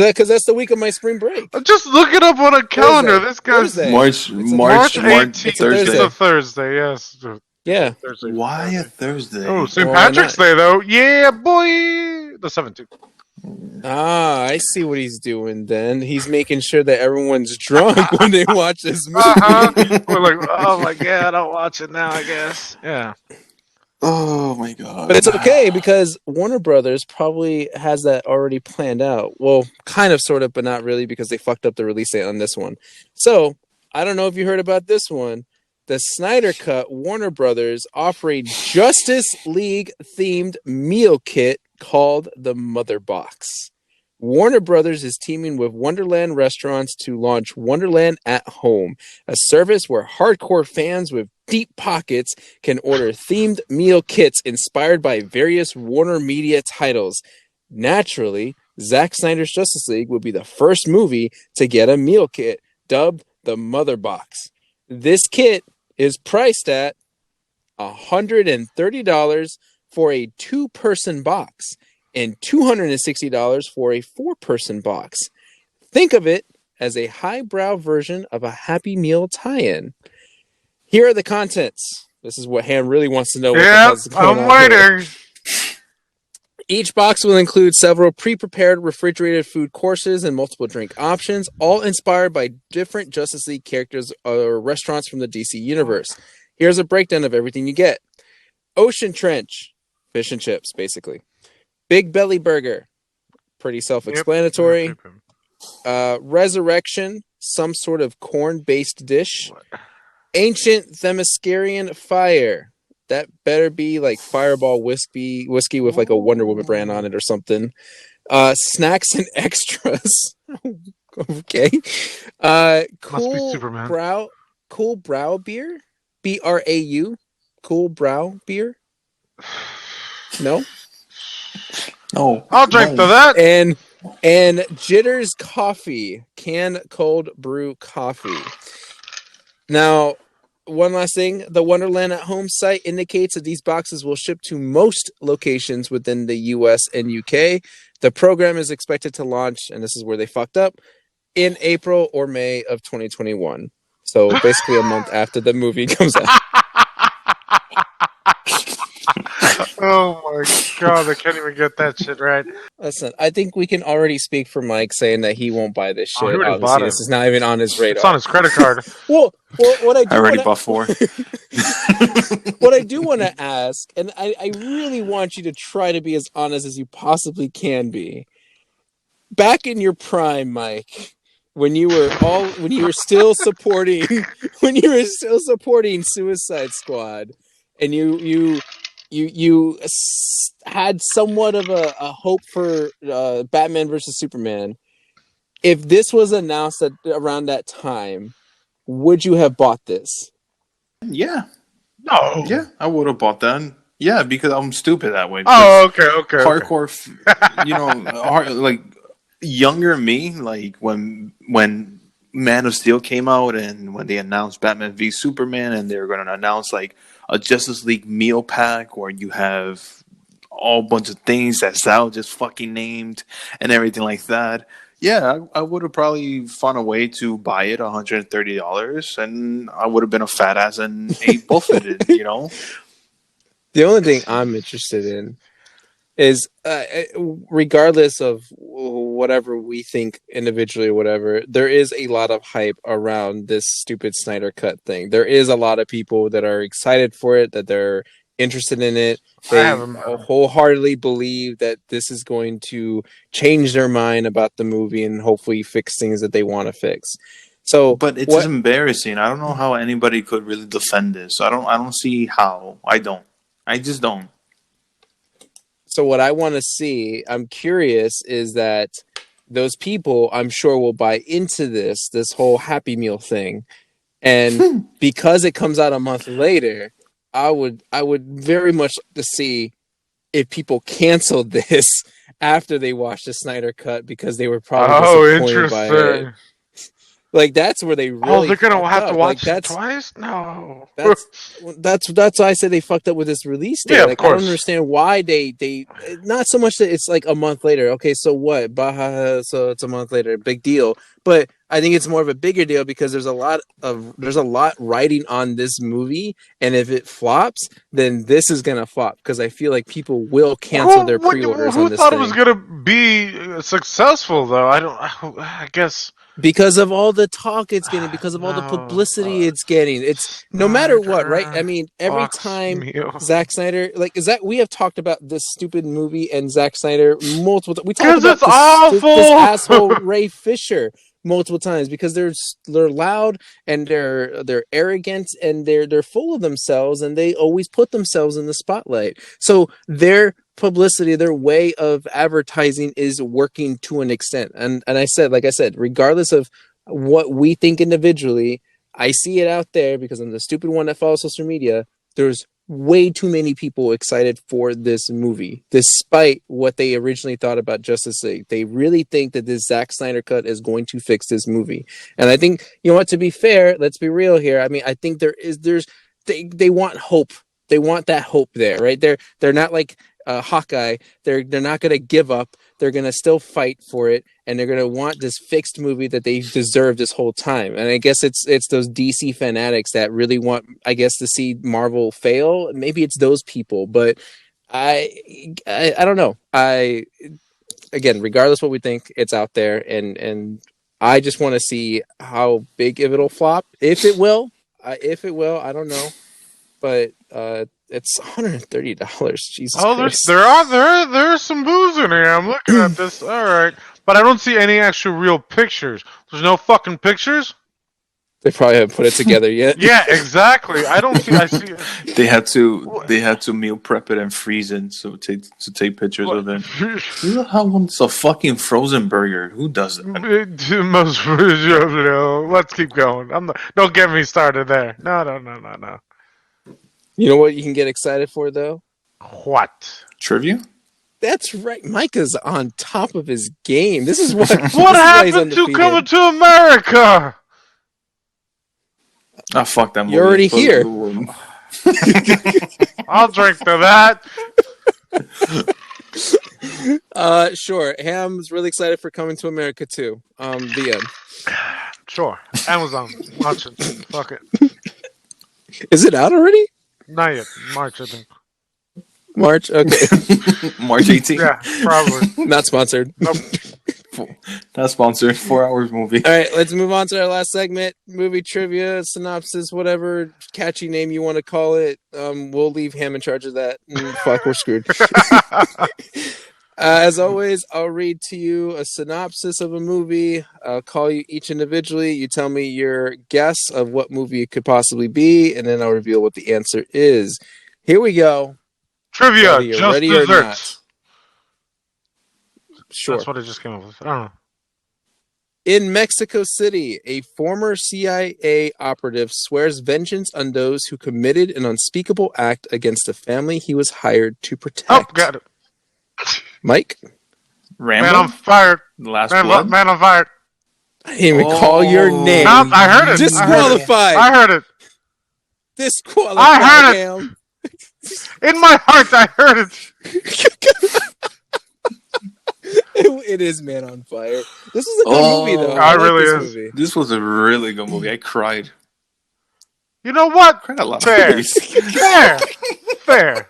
because that's the week of my spring break. Just look it up on a calendar. Thursday. This guy's March 18th. It's a Thursday. Yes. Yeah. Thursday. Why a Thursday? Oh, St. Patrick's Day though. Yeah, boy. The 17th. I see what he's doing then. He's making sure that everyone's drunk when they watch this movie. We're like, oh my God, I'll watch it now, I guess. Yeah. Oh my God. But it's okay because Warner Brothers probably has that already planned out. Well, kind of, sort of, but not really because they fucked up the release date on this one. So I don't know if you heard about this one. The Snyder Cut, Warner Brothers offer a Justice League themed meal kit called the Mother Box. Warner Brothers is teaming with Wonderland Restaurants to launch Wonderland at Home, a service where hardcore fans with deep pockets can order themed meal kits inspired by various Warner Media titles. Naturally, Zack Snyder's Justice League will be the first movie to get a meal kit, dubbed the Mother Box. This kit is priced at $130 for a 2-person box and $260 for a 4-person box. Think of it as a highbrow version of a Happy Meal tie-in. Here are the contents. This is what Ham really wants to know. What the hell's going on waiting. here. Each box will include several pre-prepared refrigerated food courses and multiple drink options, all inspired by different Justice League characters or restaurants from the DC universe. Here's a breakdown of everything you get. Ocean Trench, fish and chips, basically. Big Belly Burger, pretty self-explanatory. Resurrection, some sort of corn-based dish. Ancient Themyscirian Fire. That better be like Fireball whiskey with like a Wonder Woman brand on it or something. Snacks and extras. Okay. Cool Brow Beer. BRAU. Cool Brow Beer. No. No. I'll drink to that. And Jitters Coffee. Canned cold brew coffee. Now, one last thing, the Wonderland at Home site indicates that these boxes will ship to most locations within the US and UK. The program is expected to launch, and this is where they fucked up, in April or May of 2021. So basically a month after the movie comes out. Oh my god, I can't even get that shit right. Listen, I think we can already speak for Mike saying that he won't buy this shit. He already Obviously, bought this it. is not even on his radar. It's on his credit card. Well, what I do already bought 4. what I do want to ask, and I really want you to try to be as honest as you possibly can be. Back in your prime, Mike, when you were still supporting Suicide Squad, and you had somewhat of a hope for Batman versus Superman. If this was announced around that time, would you have bought this? Yeah. No. Yeah, I would have bought that. Yeah, because I'm stupid that way. Oh, okay. Hardcore, like younger me, like when Man of Steel came out and when they announced Batman v Superman and they were going to announce like a Justice League meal pack where you have all bunch of things that Sal just fucking named and everything like that. Yeah, I would have probably found a way to buy it $130 and I would have been a fat ass and ate both of it, you know? The only thing I'm interested in is, regardless of whatever we think individually or whatever, there is a lot of hype around this stupid Snyder Cut thing. There is a lot of people that are excited for it, that they're interested in it. They wholeheartedly believe that this is going to change their mind about the movie and hopefully fix things that they want to fix. So, but it's embarrassing. I don't know how anybody could really defend this. I don't see how. I just don't. So what I want to see, I'm curious, is that those people, I'm sure, will buy into this whole Happy Meal thing. And because it comes out a month later, I would very much like to see if people canceled this after they watched the Snyder Cut because they were probably disappointed by it. Like that's where they really. Oh, they're gonna have to watch it twice. No, that's why I said they fucked up with this release date. Yeah, like I don't understand why they not so much that it's like a month later. Okay, so what? Baja, so it's a month later, big deal. But I think it's more of a bigger deal because there's a lot riding on this movie, and if it flops, then this is gonna flop because I feel like people will cancel their pre-orders on this. Who thought it was gonna be successful though? I guess. Because of all the talk it's getting, because of all the publicity it's getting. It's no matter what, right? I mean, every time Zack Snyder, we have talked about this stupid movie and Zack Snyder multiple times. We talked about it's awful. This asshole Ray Fisher multiple times because they're loud and they're arrogant and they're full of themselves and they always put themselves in the spotlight. So their publicity, their way of advertising is working to an extent. And I said, like I said, regardless of what we think individually, I see it out there because I'm the stupid one that follows social media. There's way too many people excited for this movie, despite what they originally thought about Justice League. They really think that this Zack Snyder cut is going to fix this movie. And I think, you know what, to be fair, let's be real here. I mean, I think they want hope. They want that hope there, right? They're not like Hawkeye. They're not going to give up. They're going to still fight for it, and they're going to want this fixed movie that they deserve this whole time. And I guess it's those DC fanatics that really want, I guess, to see Marvel fail. Maybe it's those people, but I don't know. Again, regardless what we think, it's out there, and I just want to see how big if it'll flop. If it will, I don't know, but it's $130. Jesus Christ. There are some booze in here. I'm looking at this. All right, but I don't see any actual real pictures. There's no fucking pictures. They probably haven't put it together yet. Yeah, exactly. I don't see. I see. They had to meal prep it and freeze it to take pictures of it. Who the hell wants a fucking frozen burger? Who does that? Most let's keep going. Don't get me started there. No. You know what you can get excited for, though? What? Trivia? That's right. Micah's on top of his game. This is what. What happened to Coming to America? Ah, fuck that movie. You're already here. I'll drink to that. Sure. Ham's really excited for Coming to America too. The end. Sure. Amazon. Watch it. Fuck it. Is it out already? Not yet. March, I think. March? Okay. March 18th? Yeah, probably. Not sponsored. Nope. Not sponsored. 4 hours movie. All right, let's move on to our last segment. Movie trivia, synopsis, whatever catchy name you want to call it. We'll leave Ham in charge of that. Fuck, we're screwed. As always, I'll read to you a synopsis of a movie. I'll call you each individually. You tell me your guess of what movie it could possibly be, and then I'll reveal what the answer is. Here we go. Trivia, ready just or not? desserts. Sure. That's what I just came up with. I don't know. In Mexico City, a former CIA operative swears vengeance on those who committed an unspeakable act against the family he was hired to protect. Oh, got it. Mike? Rambo? Man, I'm fired. The Last Blood? Man, I'm fired. I didn't even call your name. No, I heard it. Disqualified. I heard it. Disqualified. I heard it. Ham. In my heart, I heard it. It is Man on Fire. This is a good movie, though. I like really this is. movie. This was a really good movie. I cried. You know what? Cried a lot. Fair. Fair.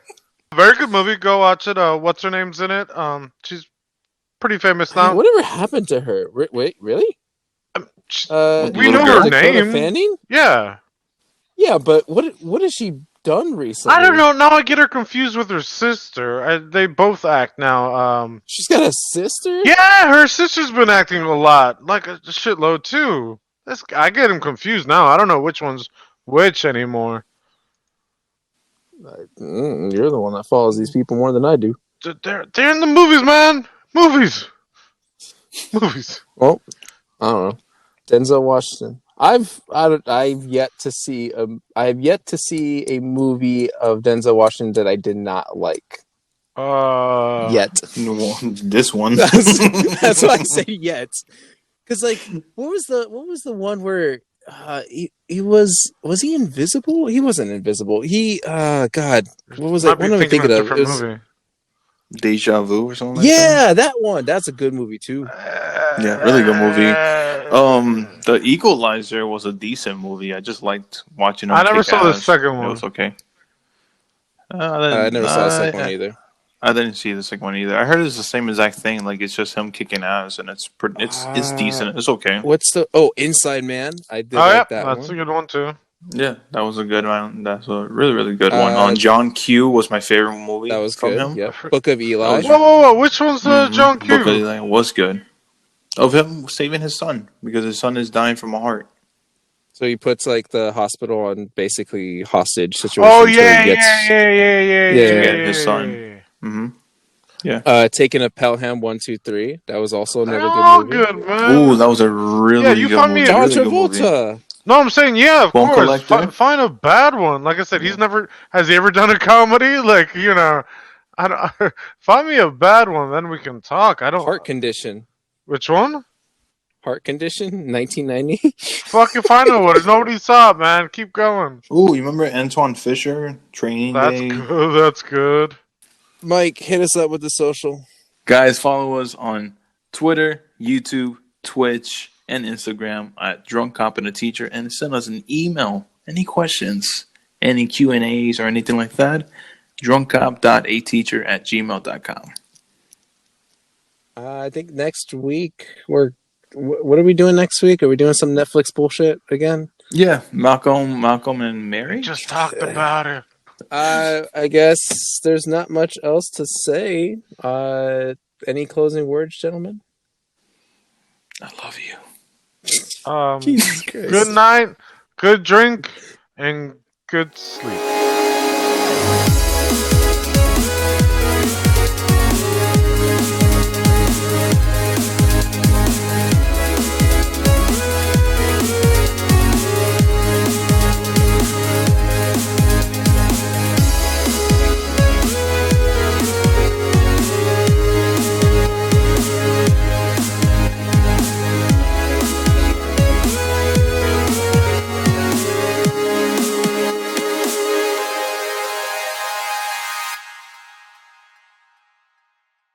Very good movie. Go watch it. What's her name's in it? She's pretty famous now. Whatever happened to her? Wait, really? We know her name. Fanning? Yeah. Yeah, but what has she done recently? I don't know. Now I get her confused with her sister. They both act now. She's got a sister? Yeah, her sister's been acting a lot, like a shitload too. I get him confused now. I don't know which one's which anymore. You're the one that follows these people more than I do. They're in the movies, man. Movies. Well, I don't know. Denzel Washington. I've yet to see a movie of Denzel Washington that I did not like. Yet. This one. That's why I say yet. Because what was the one where he was he invisible? He wasn't invisible. God, what was it? What am I thinking of? It was, movie. Deja Vu or something like that? That one. That's a good movie too. Yeah, really good movie. The Equalizer was a decent movie. I just liked watching him. I never saw the second one. It was okay. I never saw the second one either. I didn't see the second one either. I heard it's the same exact thing. Like it's just him kicking ass, and it's decent. It's okay. What's Inside Man? I did like that. That's a good one too. Yeah, that was a good one. That's a really, really good one. John Q was my favorite movie. That was from good. him. Yep. Book of Eli. Whoa! Which one's John Q? Book of Eli was good. of him saving his son because his son is dying from a heart. So he puts like the hospital on basically hostage situation. Oh until yeah, he gets, yeah. Yeah, his son. Mm-hmm. Taking a Pelham 1-2-3. That was also They're another all good movie. good, man. Ooh, that was a really you good find me movie. a- John Really good movie. Travolta. No, I'm saying, yeah, of Bone course. Collector? Find a bad one. Like I said, has he ever done a comedy? Like, I don't, find me a bad one, then we can talk. I don't. Heart Condition. Which one? Heart Condition, 1990. Fucking find me one. Nobody saw it, man. Keep going. Ooh, you remember Antoine Fisher, Training That's Day? good. That's good. Mike, hit us up with the social. Guys, follow us on Twitter, YouTube, Twitch, and Instagram at Drunk Cop and a Teacher, and send us an email. Any questions, any Q&As, or anything like that, drunkcop.ateacher@gmail.com. I think next week what are we doing next week? Are we doing some Netflix bullshit again? Yeah, Malcolm and Mary. We just talked about it. I guess there's not much else to say. Any closing words, gentlemen? I love you. Jesus Christ. Good night, good drink, and good sleep.